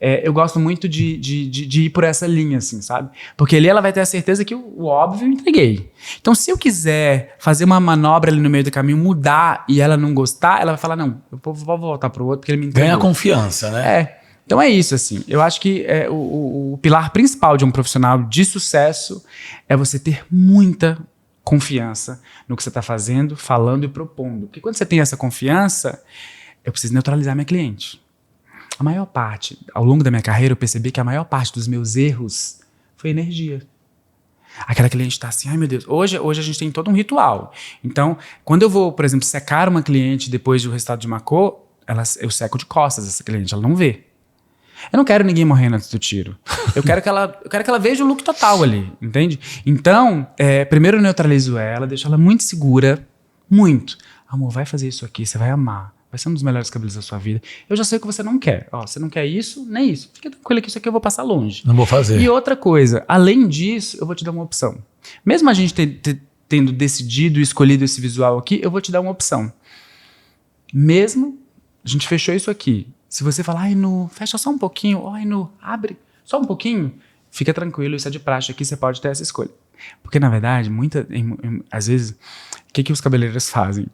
Eu gosto muito de ir por essa linha, assim, sabe? Porque ali ela vai ter a certeza que o óbvio eu entreguei. Então, se eu quiser fazer uma manobra ali no meio do caminho, mudar e ela não gostar, ela vai falar, não, eu vou voltar pro outro porque ele me entregou. Ganha confiança, né? Então é isso, assim. Eu acho que o pilar principal de um profissional de sucesso é você ter muita confiança no que você está fazendo, falando e propondo. Porque quando você tem essa confiança, eu preciso neutralizar minha cliente. A maior parte, ao longo da minha carreira, eu percebi que a maior parte dos meus erros foi energia. Aquela cliente está assim, ai meu Deus, hoje a gente tem todo um ritual. Então, quando eu vou, por exemplo, secar uma cliente depois do resultado de uma cor, eu seco de costas essa cliente, ela não vê. Eu não quero ninguém morrendo antes do tiro. Eu quero que ela veja o look total ali, entende? Então, primeiro eu neutralizo ela, deixo ela muito segura, muito. Amor, vai fazer isso aqui, você vai amar. Vai ser um dos melhores cabelos da sua vida. Eu já sei o que você não quer. Você não quer isso, nem isso. Fica tranquilo que isso aqui eu vou passar longe. Não vou fazer. E outra coisa, além disso, eu vou te dar uma opção. Mesmo a gente tendo decidido e escolhido esse visual aqui, eu vou te dar uma opção. Mesmo, a gente fechou isso aqui. Se você falar, fecha só um pouquinho, abre só um pouquinho, fica tranquilo, isso é de praxe aqui, você pode ter essa escolha. Porque, na verdade, às vezes, o que os cabeleireiros fazem?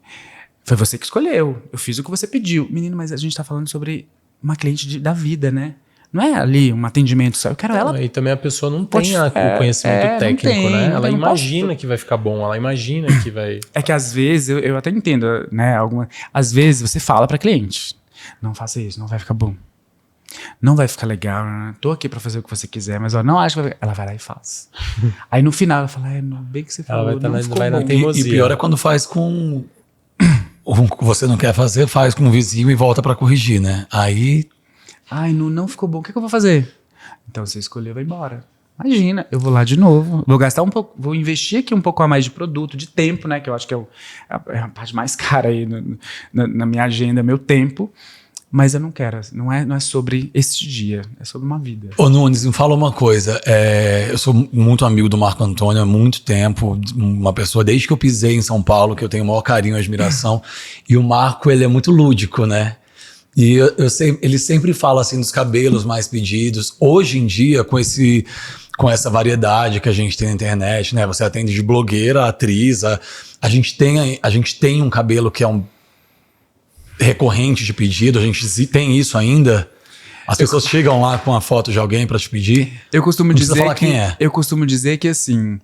Foi você que escolheu, eu fiz o que você pediu. Menino, mas a gente tá falando sobre uma cliente da vida, né? Não é ali um atendimento só, eu quero ela... E também a pessoa não tem o conhecimento técnico, né? Ela imagina que vai ficar bom, ela imagina que vai... É que às vezes, eu até entendo, né? Às vezes você fala pra cliente... Não faça isso, não vai ficar bom. Não vai ficar legal, né? Tô aqui pra fazer o que você quiser, mas não acho que vai... Ela vai lá e faz. Aí no final ela fala, bem que você falou, ela vai ficou bom. na teimosia. E pior é quando faz com... O que você não quer fazer, faz com o vizinho e volta pra corrigir, né? Aí... não ficou bom, o que eu vou fazer? Então você escolheu, vai embora. Imagina, eu vou lá de novo, vou gastar um pouco, vou investir aqui um pouco a mais de produto, de tempo, né? Que eu acho que é a parte mais cara aí na minha agenda, meu tempo. Mas eu não quero, não é sobre este dia, é sobre uma vida. Ô Nunes, me fala uma coisa, eu sou muito amigo do Marco Antônio há muito tempo, uma pessoa desde que eu pisei em São Paulo, que eu tenho o maior carinho e admiração, e o Marco, ele é muito lúdico, né? E eu sei, ele sempre fala assim dos cabelos mais pedidos. Hoje em dia, com essa variedade que a gente tem na internet, né? Você atende de blogueira, atriz, a gente tem um cabelo que é um recorrente de pedido, a gente tem isso ainda. As pessoas chegam lá com a foto de alguém para te pedir. Eu costumo não dizer falar que quem é. Eu costumo dizer que assim,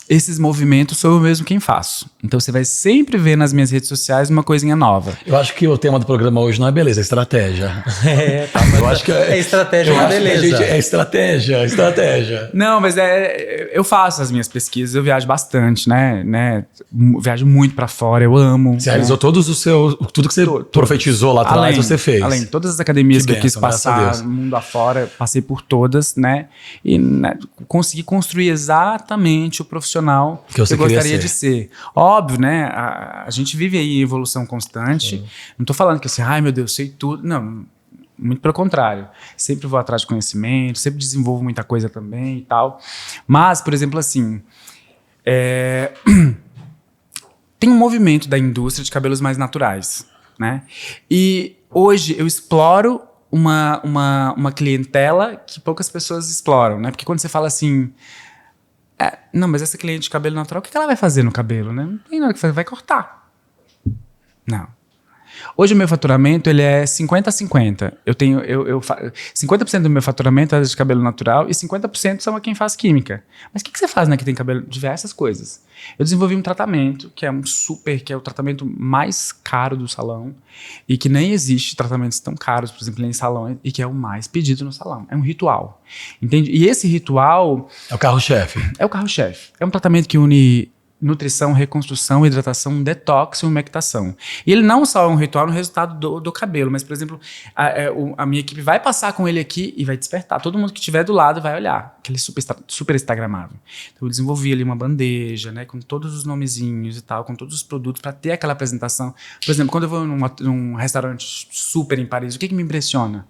esses movimentos sou eu mesmo quem faço. Então você vai sempre ver nas minhas redes sociais uma coisinha nova. Eu acho que o tema do programa hoje não é beleza, é estratégia. Eu acho que é estratégia, Eu acho beleza. que a gente é estratégia. Não, mas eu faço as minhas pesquisas, eu viajo bastante, né? Viajo muito pra fora, eu amo. Você realizou todos os seus... Tudo que você profetizou lá atrás, você fez. Além, todas as academias que eu quis bênção, graças a passar Deus. mundo afora, passei por todas, né? E consegui construir exatamente o profissional Que você eu gostaria queria de ser. Óbvio, né? A gente vive aí em evolução constante. Não tô falando que assim, ai meu Deus, sei tudo. Não, muito pelo contrário. Sempre vou atrás de conhecimento, sempre desenvolvo muita coisa também e tal. Mas, por exemplo, assim... tem um movimento da indústria de cabelos mais naturais, né? E hoje eu exploro uma clientela que poucas pessoas exploram, né? Porque quando você fala assim... não, mas essa cliente de cabelo natural, o que ela vai fazer no cabelo, né? Não tem nada que fazer, vai cortar. Não. Hoje o meu faturamento, ele é 50-50. 50% do meu faturamento é de cabelo natural e 50% são a quem faz química. Mas o que você faz, né, que tem cabelo? Diversas coisas. Eu desenvolvi um tratamento, que é o tratamento mais caro do salão e que nem existe tratamentos tão caros, por exemplo, em salão, e que é o mais pedido no salão. É um ritual, entende? E esse ritual... É o carro-chefe. É o carro-chefe. É um tratamento que une nutrição, reconstrução, hidratação, detox e umectação. E ele não só é um ritual no resultado do cabelo, mas, por exemplo, a minha equipe vai passar com ele aqui e vai despertar. Todo mundo que estiver do lado vai olhar, que ele é super instagramável. Então eu desenvolvi ali uma bandeja, né, com todos os nomezinhos e tal, com todos os produtos para ter aquela apresentação. Por exemplo, quando eu vou num restaurante super em Paris, o que me impressiona?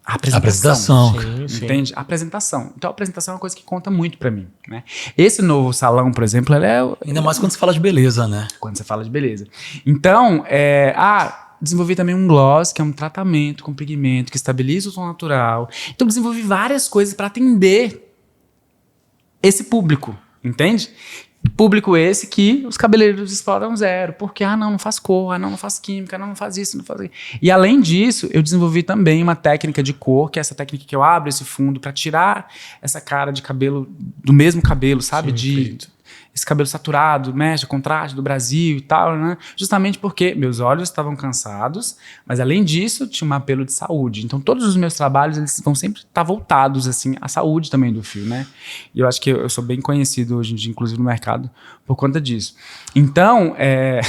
A apresentação. Sim. Entende? A apresentação. Então a apresentação é uma coisa que conta muito pra mim, né? Esse novo salão, por exemplo, ele é... Ainda mais quando você fala de beleza, né? Quando você fala de beleza. Então, desenvolvi também um gloss, que é um tratamento com pigmento que estabiliza o tom natural. Então desenvolvi várias coisas pra atender esse público, entende? Público esse que os cabeleireiros exploram zero. Porque, não faz cor, não faz química, não faz isso, não faz aquilo. E além disso, eu desenvolvi também uma técnica de cor, que é essa técnica que eu abro esse fundo para tirar essa cara de cabelo, do mesmo cabelo, sabe? Sim, Esse cabelo saturado, mecha, contraste do Brasil e tal, né? Justamente porque meus olhos estavam cansados, mas além disso, tinha um apelo de saúde. Então, todos os meus trabalhos, eles vão sempre estar voltados, assim, à saúde também do fio, né? E eu acho que eu sou bem conhecido hoje em dia, inclusive no mercado, por conta disso. Então, É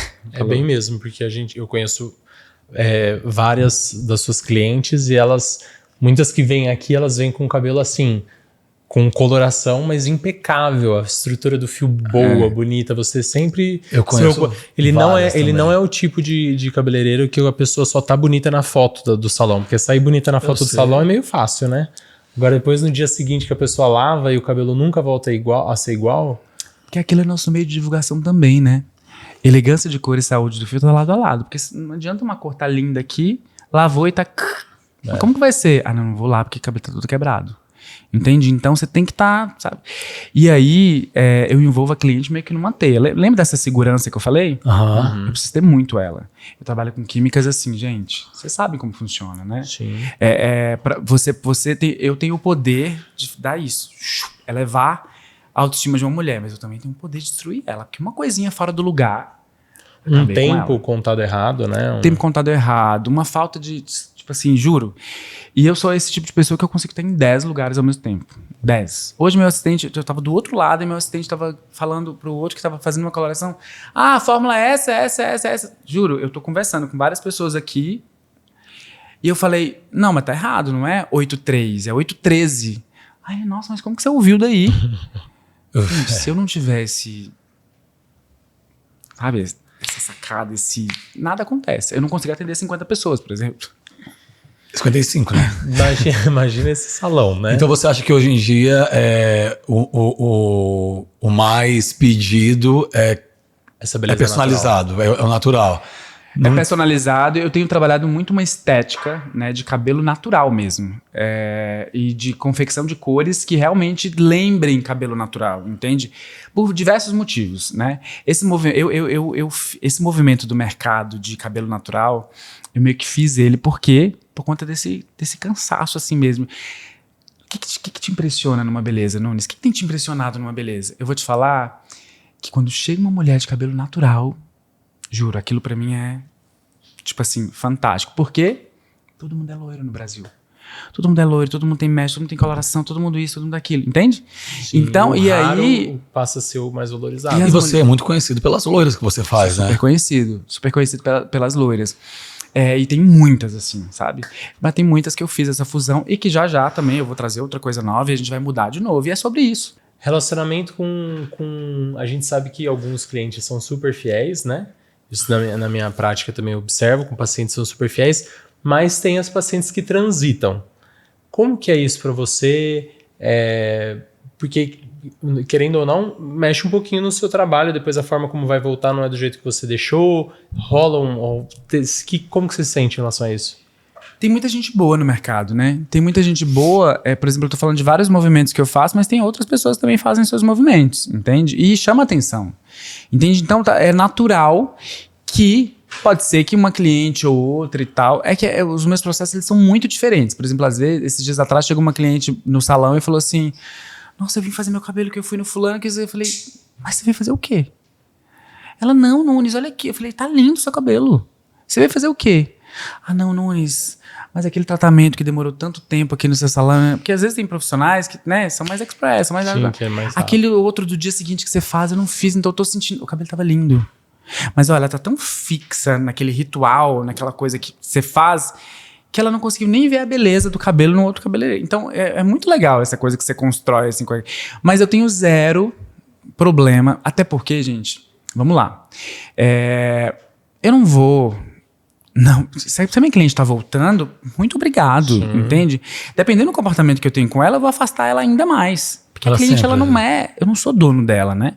bem mesmo, porque eu conheço várias das suas clientes e muitas que vêm aqui, elas vêm com o cabelo assim... com coloração, mas impecável, a estrutura do fio boa, bonita, você sempre... Eu conheço ele também. não é o tipo de cabeleireiro que a pessoa só tá bonita na foto do salão, porque sair bonita na foto do salão é meio fácil, né? Agora depois no dia seguinte que a pessoa lava e o cabelo nunca volta a ser igual... Porque aquilo é nosso meio de divulgação também, né? Elegância de cor e saúde do fio tá lado a lado, porque não adianta uma cor tá linda aqui, lavou e tá... Como que vai ser? Não vou lá porque o cabelo tá tudo quebrado. Entende? Então você tem que estar, sabe? E aí eu envolvo a cliente meio que numa teia. Lembra dessa segurança que eu falei? Uhum. Eu preciso ter muito ela. Eu trabalho com químicas assim, gente. Vocês sabem como funciona, né? Sim. Eu tenho o poder de dar isso, elevar a autoestima de uma mulher, mas eu também tenho o poder de destruir ela. Porque uma coisinha fora do lugar. Um tempo contado errado, né? Tempo contado errado, uma falta de... Tipo assim, juro. E eu sou esse tipo de pessoa que eu consigo estar em 10 lugares ao mesmo tempo. 10. Hoje meu assistente, eu tava do outro lado e meu assistente tava falando pro outro que tava fazendo uma coloração. A fórmula é essa. Juro, eu tô conversando com várias pessoas aqui e eu falei, não, mas tá errado, não é 8.3, é 8.13. Ai, nossa, mas como que você ouviu daí? Gente, se eu não tivesse, sabe, essa sacada, nada acontece. Eu não consigo atender 50 pessoas, por exemplo. 55, né? Imagina esse salão, né? Então você acha que hoje em dia o mais pedido Essa beleza personalizado, é o natural? É personalizado. Eu tenho trabalhado muito uma estética, né, de cabelo natural mesmo. E de confecção de cores que realmente lembrem cabelo natural, entende? Por diversos motivos, né? Esse movimento do mercado de cabelo natural, eu meio que fiz ele por conta desse cansaço assim mesmo. que te impressiona numa beleza, Nunes? O que tem te impressionado numa beleza? Eu vou te falar que quando chega uma mulher de cabelo natural, juro, aquilo pra mim é, tipo assim, fantástico. Por quê? Todo mundo é loiro no Brasil. Todo mundo é loiro, todo mundo tem mecha, todo mundo tem coloração, todo mundo isso, todo mundo aquilo, entende? Sim, então, e aí... passa a ser o mais valorizado. E você é muito conhecido pelas loiras que você faz, né? Super conhecido pelas loiras. E tem muitas, assim, sabe? Mas tem muitas que eu fiz essa fusão e que já também eu vou trazer outra coisa nova e a gente vai mudar de novo. E é sobre isso. Relacionamento com... A gente sabe que alguns clientes são super fiéis, né? Isso na minha prática também eu observo, com pacientes que são super fiéis, mas tem as pacientes que transitam. Como que é isso para você? Porque, querendo ou não, mexe um pouquinho no seu trabalho, depois a forma como vai voltar não é do jeito que você deixou, rola como que você se sente em relação a isso? Tem muita gente boa no mercado, né? Tem muita gente boa, por exemplo, eu tô falando de vários movimentos que eu faço, mas tem outras pessoas que também fazem seus movimentos, entende? E chama atenção, entende? Então é natural que pode ser que uma cliente ou outra e tal, os meus processos eles são muito diferentes. Por exemplo, às vezes, esses dias atrás chegou uma cliente no salão e falou assim, nossa, eu vim fazer meu cabelo que eu fui no fulano, eu falei, mas você veio fazer o quê? Ela, não, Nunes, olha aqui. Eu falei, tá lindo o seu cabelo. Você veio fazer o quê? Ah, não, Nunes, mas aquele tratamento que demorou tanto tempo aqui no seu salão, né? Porque às vezes tem profissionais que, né, são mais express, são mais... Sim, que é mais rápido. Aquele outro do dia seguinte que você faz, eu não fiz, então eu tô sentindo... O cabelo tava lindo. Mas olha, ela tá tão fixa naquele ritual, naquela coisa que você faz, que ela não conseguiu nem ver a beleza do cabelo no outro cabeleireiro. Então, é muito legal essa coisa que você constrói, assim. Mas eu tenho zero problema, até porque, gente, vamos lá. Eu não vou... Não, se a minha cliente tá voltando, muito obrigado, entende? Dependendo do comportamento que eu tenho com ela, eu vou afastar ela ainda mais. Porque a cliente, ela não é... Eu não sou dono dela, né?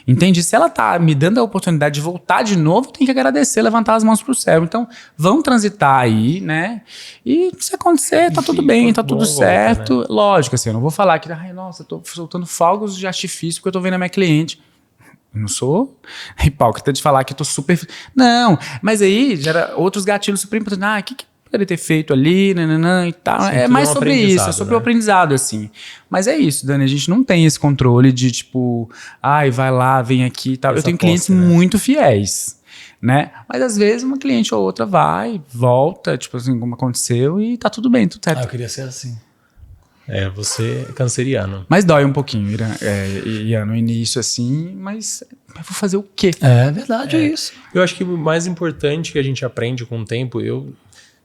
Entende? Se ela tá me dando a oportunidade de voltar de novo, eu tenho que agradecer, levantar as mãos pro céu. Então, vão transitar aí, né? E se acontecer, tá tudo bem, tá tudo certo. Volta, né? Lógico, assim, eu não vou falar que, ai, nossa, eu tô soltando fogos de artifício porque eu tô vendo a minha cliente. Eu não sou hipócrita de falar que eu tô super... Não, mas aí gera outros gatilhos super importantes. O que poderia ter feito ali, nananã e tal. Sim, é mais sobre isso, é sobre o aprendizado, assim. Mas é isso, Dani, a gente não tem esse controle de tipo, vai lá, vem aqui e tal. Eu tenho clientes muito fiéis, né? Mas às vezes uma cliente ou outra vai, volta, tipo assim, como aconteceu e tá tudo bem, tudo certo. Eu queria ser assim. Você é canceriano. Mas dói um pouquinho, Ian, no início, assim, mas eu vou fazer o quê? É verdade, é isso. Eu acho que o mais importante que a gente aprende com o tempo, eu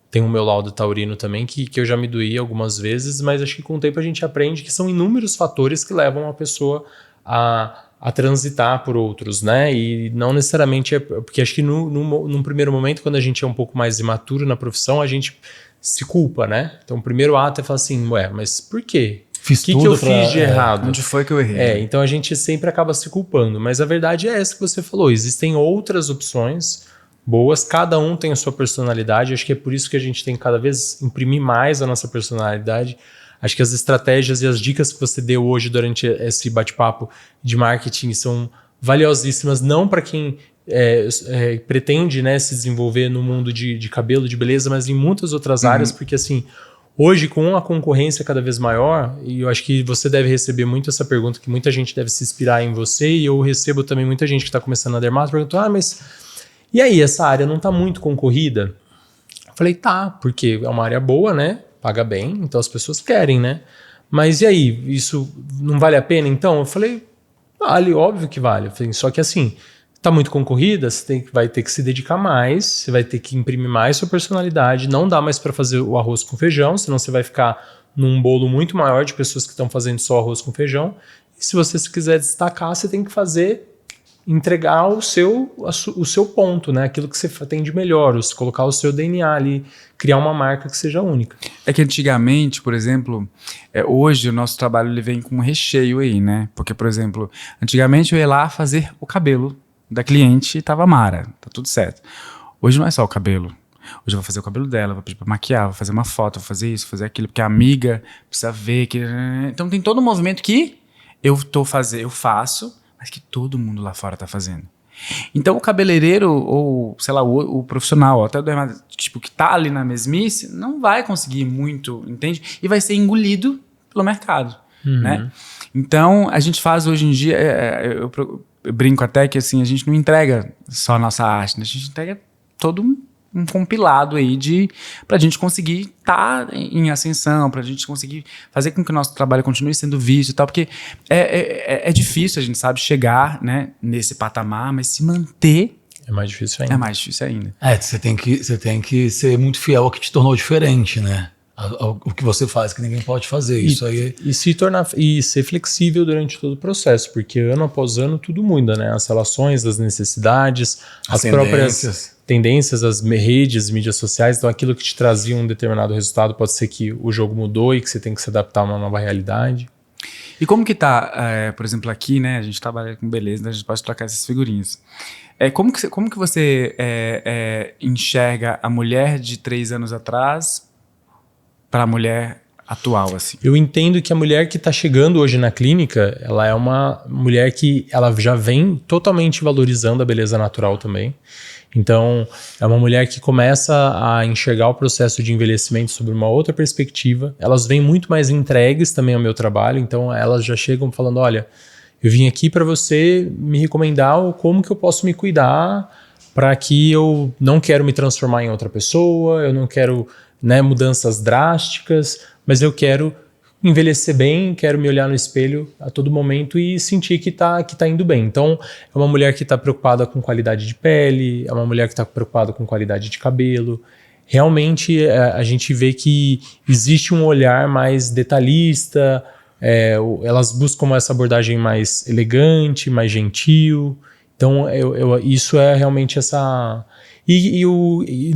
tenho o meu laudo taurino também, que eu já me doí algumas vezes, mas acho que com o tempo a gente aprende que são inúmeros fatores que levam a pessoa a transitar por outros, né? E não necessariamente porque acho que num primeiro momento, quando a gente é um pouco mais imaturo na profissão, a gente se culpa, né? Então o primeiro ato é falar assim, mas por quê? Fiz tudo que eu fiz de errado? Onde foi que eu errei? Então a gente sempre acaba se culpando, mas a verdade é essa que você falou, existem outras opções boas, cada um tem a sua personalidade, acho que é por isso que a gente tem que cada vez imprimir mais a nossa personalidade. Acho que as estratégias e as dicas que você deu hoje durante esse bate-papo de marketing são valiosíssimas, não para quem pretende, né, se desenvolver no mundo de cabelo, de beleza, mas em muitas outras áreas, porque assim, hoje com a concorrência cada vez maior, e eu acho que você deve receber muito essa pergunta, que muita gente deve se inspirar em você, e eu recebo também muita gente que está começando na dermato, perguntando, mas e aí, essa área não está muito concorrida? Eu falei, porque é uma área boa, né? Paga bem, então as pessoas querem, né? Mas e aí, isso não vale a pena então? Eu falei, vale, óbvio que vale. Eu falei, só que assim, tá muito concorrida, você vai ter que se dedicar mais, você vai ter que imprimir mais sua personalidade, não dá mais para fazer o arroz com feijão, senão você vai ficar num bolo muito maior de pessoas que estão fazendo só arroz com feijão. E se você quiser destacar, você tem que entregar o seu ponto, né? Aquilo que você tem de melhor, colocar o seu DNA ali, criar uma marca que seja única. É que antigamente, por exemplo, hoje o nosso trabalho ele vem com um recheio aí, né? Porque, por exemplo, antigamente eu ia lá fazer o cabelo da cliente e tava mara, tá tudo certo. Hoje não é só o cabelo. Hoje eu vou fazer o cabelo dela, vou pedir pra maquiar, vou fazer uma foto, vou fazer isso, fazer aquilo, porque a amiga precisa ver. Então tem todo um movimento que eu faço, mas que todo mundo lá fora tá fazendo. Então o cabeleireiro, ou sei lá, o profissional, até o dermato, tipo, que tá ali na mesmice, não vai conseguir muito, entende? E vai ser engolido pelo mercado, né? Então, a gente faz hoje em dia, eu brinco até que assim, a gente não entrega só a nossa arte, né? A gente entrega todo um compilado aí pra gente conseguir estar em ascensão, pra gente conseguir fazer com que o nosso trabalho continue sendo visto e tal, porque é difícil, a gente sabe, chegar, né, nesse patamar, mas se manter é mais difícil ainda. é mais difícil ainda. Você tem que ser muito fiel ao que te tornou diferente, né? O que você faz que ninguém pode fazer. Isso aí. E se tornar e ser flexível durante todo o processo, porque ano após ano tudo muda, né? As relações, as necessidades, as próprias tendências, as redes, mídias sociais. Então, aquilo que te trazia um determinado resultado pode ser que o jogo mudou e que você tem que se adaptar a uma nova realidade. E como que tá, por exemplo, aqui, né? A gente trabalha com beleza, né, a gente pode trocar essas figurinhas. Como que você enxerga a mulher de 3 anos atrás para a mulher atual, assim? Eu entendo que a mulher que está chegando hoje na clínica, ela é uma mulher que ela já vem totalmente valorizando a beleza natural também. Então, é uma mulher que começa a enxergar o processo de envelhecimento sobre uma outra perspectiva. Elas vêm muito mais entregues também ao meu trabalho, então elas já chegam falando, olha, eu vim aqui para você me recomendar como que eu posso me cuidar para que eu não quero me transformar em outra pessoa, eu não quero, né, mudanças drásticas, mas eu quero envelhecer bem, quero me olhar no espelho a todo momento e sentir que tá indo bem. Então, é uma mulher que está preocupada com qualidade de pele, é uma mulher que está preocupada com qualidade de cabelo. Realmente, a gente vê que existe um olhar mais detalhista, elas buscam essa abordagem mais elegante, mais gentil. Então, isso é realmente essa... E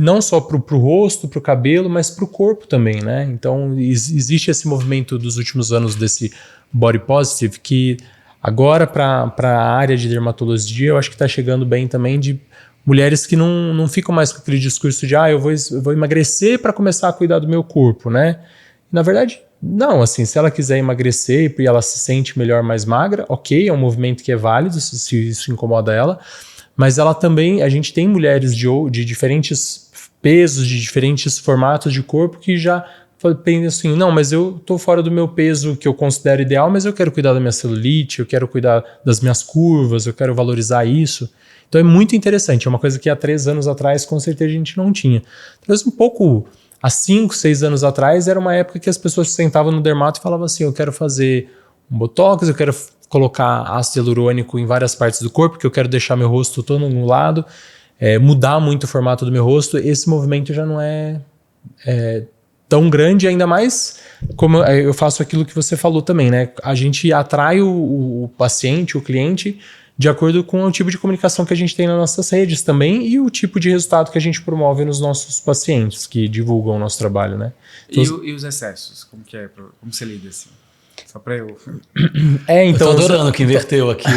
não só para o rosto, para o cabelo, mas para o corpo também, né? Então, existe esse movimento dos últimos anos desse body positive, que agora para a área de dermatologia, eu acho que está chegando bem também de mulheres que não ficam mais com aquele discurso de eu vou emagrecer para começar a cuidar do meu corpo, né? E, na verdade, não, assim, se ela quiser emagrecer e ela se sente melhor, mais magra, ok, é um movimento que é válido, se isso incomoda ela. Mas ela também, a gente tem mulheres de diferentes pesos, de diferentes formatos de corpo que já pensam assim, não, mas eu tô fora do meu peso que eu considero ideal, mas eu quero cuidar da minha celulite, eu quero cuidar das minhas curvas, eu quero valorizar isso. Então é muito interessante, é uma coisa que há 3 anos atrás com certeza a gente não tinha. Talvez um pouco, há 5, 6 anos atrás, era uma época que as pessoas sentavam no dermato e falavam assim, eu quero fazer um botox, eu quero colocar ácido hialurônico em várias partes do corpo, porque eu quero deixar meu rosto todo no lado, mudar muito o formato do meu rosto. Esse movimento já não é tão grande, ainda mais como eu faço aquilo que você falou também, né? A gente atrai o paciente, o cliente, de acordo com o tipo de comunicação que a gente tem nas nossas redes também e o tipo de resultado que a gente promove nos nossos pacientes que divulgam o nosso trabalho, né? Então, e os excessos? Como você lida assim? Só pra eu... então... Eu tô adorando que inverteu aqui.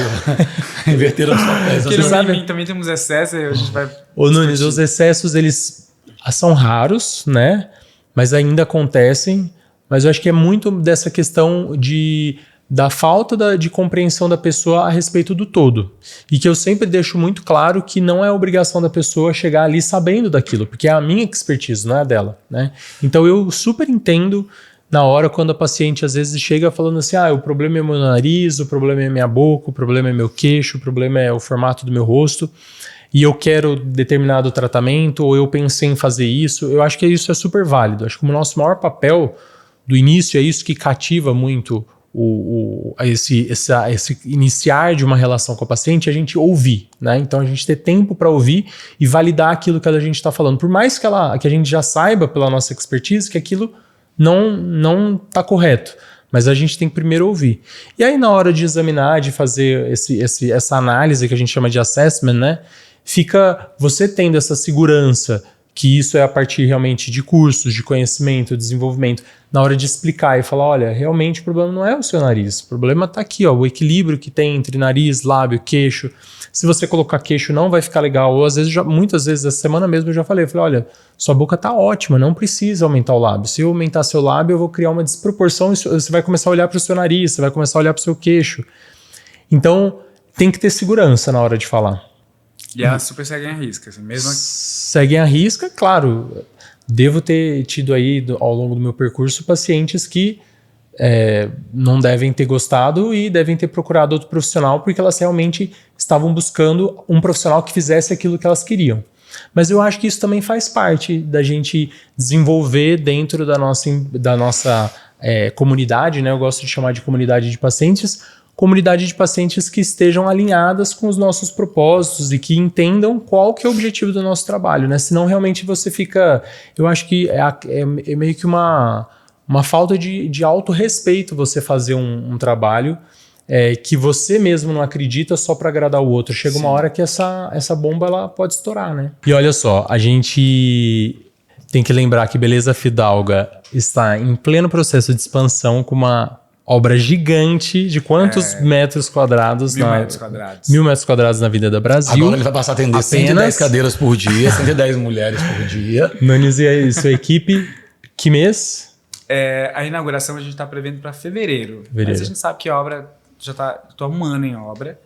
Inverteram os papéis. Porque sabe, também temos excessos e a gente vai... Ô Nunes, os excessos, eles são raros, né? Mas ainda acontecem. Mas eu acho que é muito dessa questão da falta de compreensão da pessoa a respeito do todo. E que eu sempre deixo muito claro que não é obrigação da pessoa chegar ali sabendo daquilo, porque é a minha expertise, não é a dela, né? Então eu super entendo na hora quando a paciente às vezes chega falando assim, o problema é meu nariz, o problema é minha boca, o problema é meu queixo, o problema é o formato do meu rosto e eu quero determinado tratamento ou eu pensei em fazer isso. Eu acho que isso é super válido. Acho que o nosso maior papel do início é isso que cativa muito esse iniciar de uma relação com a paciente, a gente ouvir, né? Então a gente ter tempo para ouvir e validar aquilo que a gente está falando. Por mais que a gente já saiba pela nossa expertise que aquilo não está correto, mas a gente tem que primeiro ouvir. E aí na hora de examinar, de fazer essa análise que a gente chama de assessment, né, fica você tendo essa segurança que isso é a partir realmente de cursos, de conhecimento, desenvolvimento, na hora de explicar e falar, olha, realmente o problema não é o seu nariz, o problema está aqui, o equilíbrio que tem entre nariz, lábio, queixo. Se você colocar queixo não vai ficar legal, ou às vezes, muitas vezes, essa semana mesmo eu já falei, olha, sua boca tá ótima, não precisa aumentar o lábio. Se eu aumentar seu lábio, eu vou criar uma desproporção, você vai começar a olhar para o seu nariz, você vai começar a olhar para o seu queixo. Então, tem que ter segurança na hora de falar. E elas super seguem a risca, assim, mesmo... Seguem a risca, claro. Devo ter tido aí, ao longo do meu percurso, pacientes que não devem ter gostado e devem ter procurado outro profissional porque elas realmente estavam buscando um profissional que fizesse aquilo que elas queriam. Mas eu acho que isso também faz parte da gente desenvolver dentro da nossa comunidade, né? Eu gosto de chamar de comunidade de pacientes que estejam alinhadas com os nossos propósitos e que entendam qual que é o objetivo do nosso trabalho, né? Senão realmente você fica... Eu acho que é meio que uma falta de autorrespeito você fazer um trabalho que você mesmo não acredita só para agradar o outro. Chega uma hora que essa bomba ela pode estourar, né? E olha só, a gente tem que lembrar que Beleza Fidalga está em pleno processo de expansão com uma obra gigante de quantos metros quadrados? 1.000 metros quadrados. 1.000 metros quadrados na Vida da Brasil. Agora ele vai passar a atender 110 cadeiras por dia, 110 mulheres por dia. Nunes e sua equipe, que mês? A inauguração a gente está prevendo para fevereiro. Fevereiro. Mas a gente sabe que a obra já está... Estou há um ano em obra,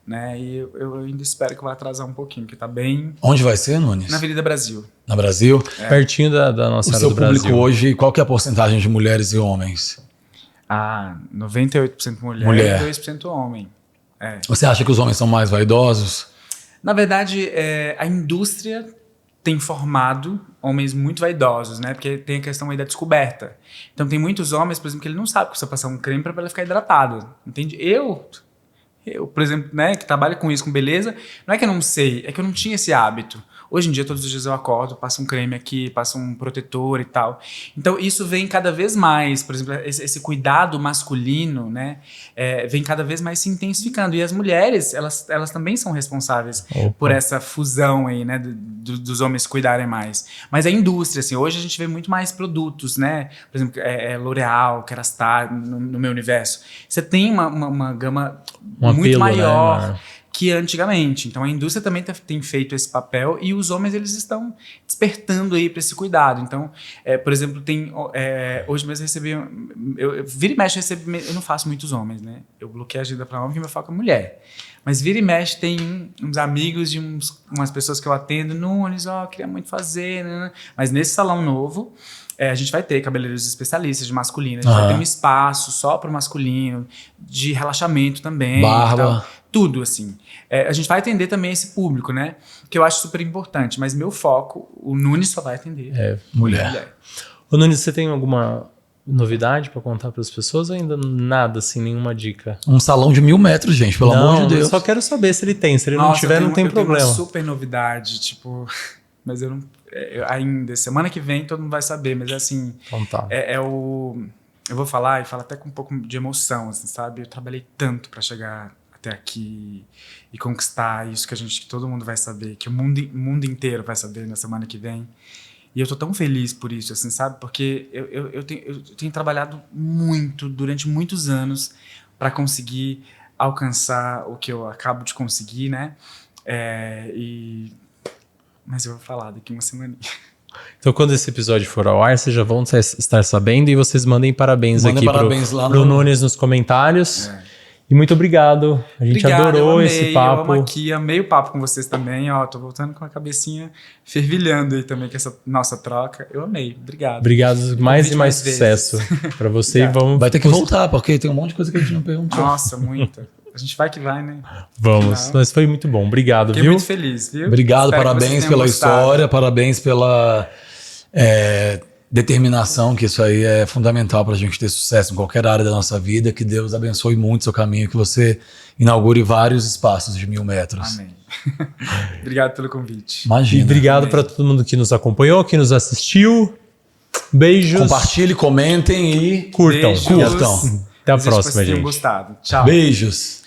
né? E eu ainda espero que vai atrasar um pouquinho, porque está bem... Onde vai ser, Nunes? Na Avenida Brasil. Na Brasil? Pertinho da nossa O área seu do público Brasil. hoje, qual que é a porcentagem de mulheres e homens? 98% mulher e 2% homem. Você acha que os homens são mais vaidosos? Na verdade, a indústria tem formado homens muito vaidosos, né? Porque tem a questão aí da descoberta. Então tem muitos homens, por exemplo, que ele não sabe que precisa passar um creme para ela ficar hidratada. Entende? Eu, por exemplo, né, que trabalho com isso, com beleza, não é que eu não sei, é que eu não tinha esse hábito. Hoje em dia, todos os dias eu acordo, passo um creme aqui, passo um protetor e tal. Então, isso vem cada vez mais, por exemplo, esse cuidado masculino, né, vem cada vez mais se intensificando. E as mulheres, elas também são responsáveis por essa fusão aí, né, dos homens cuidarem mais. Mas a indústria, assim, hoje a gente vê muito mais produtos, né, por exemplo, L'Oréal, Kerastase, no meu universo. Você tem uma gama muito apelo, maior, né, que antigamente. Então a indústria também tem feito esse papel e os homens eles estão despertando aí para esse cuidado. Então, por exemplo, hoje mesmo eu recebi, eu vira e mexe eu não faço muitos homens, né? Eu bloqueio a agenda para homem que meu foco é mulher. Mas vira e mexe tem uns amigos de umas pessoas que eu atendo, Nunes, queria muito fazer, né? Mas nesse salão novo a gente vai ter cabeleireiros especialistas de masculino, a gente vai ter um espaço só para o masculino, de relaxamento também. Barba. Tudo, assim. A gente vai atender também esse público, né? Que eu acho super importante. Mas meu foco, o Nunes só vai atender mulher. Ô Nunes, você tem alguma novidade para contar para as pessoas ou ainda nada, assim, nenhuma dica? Um salão de 1.000 metros, gente, pelo amor de Deus. Eu só quero saber se ele tem. Se ele não tiver, não tem problema. Eu tenho uma super novidade, tipo... Mas eu não... ainda, semana que vem todo mundo vai saber, mas assim... Então tá. Eu vou falar e falo até com um pouco de emoção, assim, sabe? Eu trabalhei tanto para chegar até aqui e conquistar isso que todo mundo vai saber, que o mundo inteiro vai saber na semana que vem. E eu tô tão feliz por isso, assim, sabe? Porque eu tenho trabalhado muito, durante muitos anos, para conseguir alcançar o que eu acabo de conseguir, né? Mas eu vou falar daqui uma semana. Então, quando esse episódio for ao ar, vocês já vão estar sabendo e vocês mandem parabéns aqui pro Nunes nos comentários. E muito obrigado. A gente adorou esse papo. Eu amo aqui, amei o papo com vocês também. Tô voltando com a cabecinha fervilhando aí também com essa nossa troca. Eu amei. Obrigado. Obrigado. Mais e mais sucesso para você. E vamos... Vai ter que voltar, porque tem um monte de coisa que a gente não perguntou. Nossa, muita. A gente vai que vai, né? Vamos. Mas foi muito bom. Obrigado, Fiquei viu? muito feliz, viu? Obrigado, Espero parabéns pela história, parabéns pela determinação, que isso aí é fundamental para a gente ter sucesso em qualquer área da nossa vida. Que Deus abençoe muito o seu caminho, que você inaugure vários espaços de 1.000 metros. Amém. Obrigado pelo convite. Imagina. E obrigado para todo mundo que nos acompanhou, que nos assistiu. Beijos. Compartilhem, comentem e curtam. Beijos. Curtam. Até a próxima, gente. Gostado. Tchau. Beijos.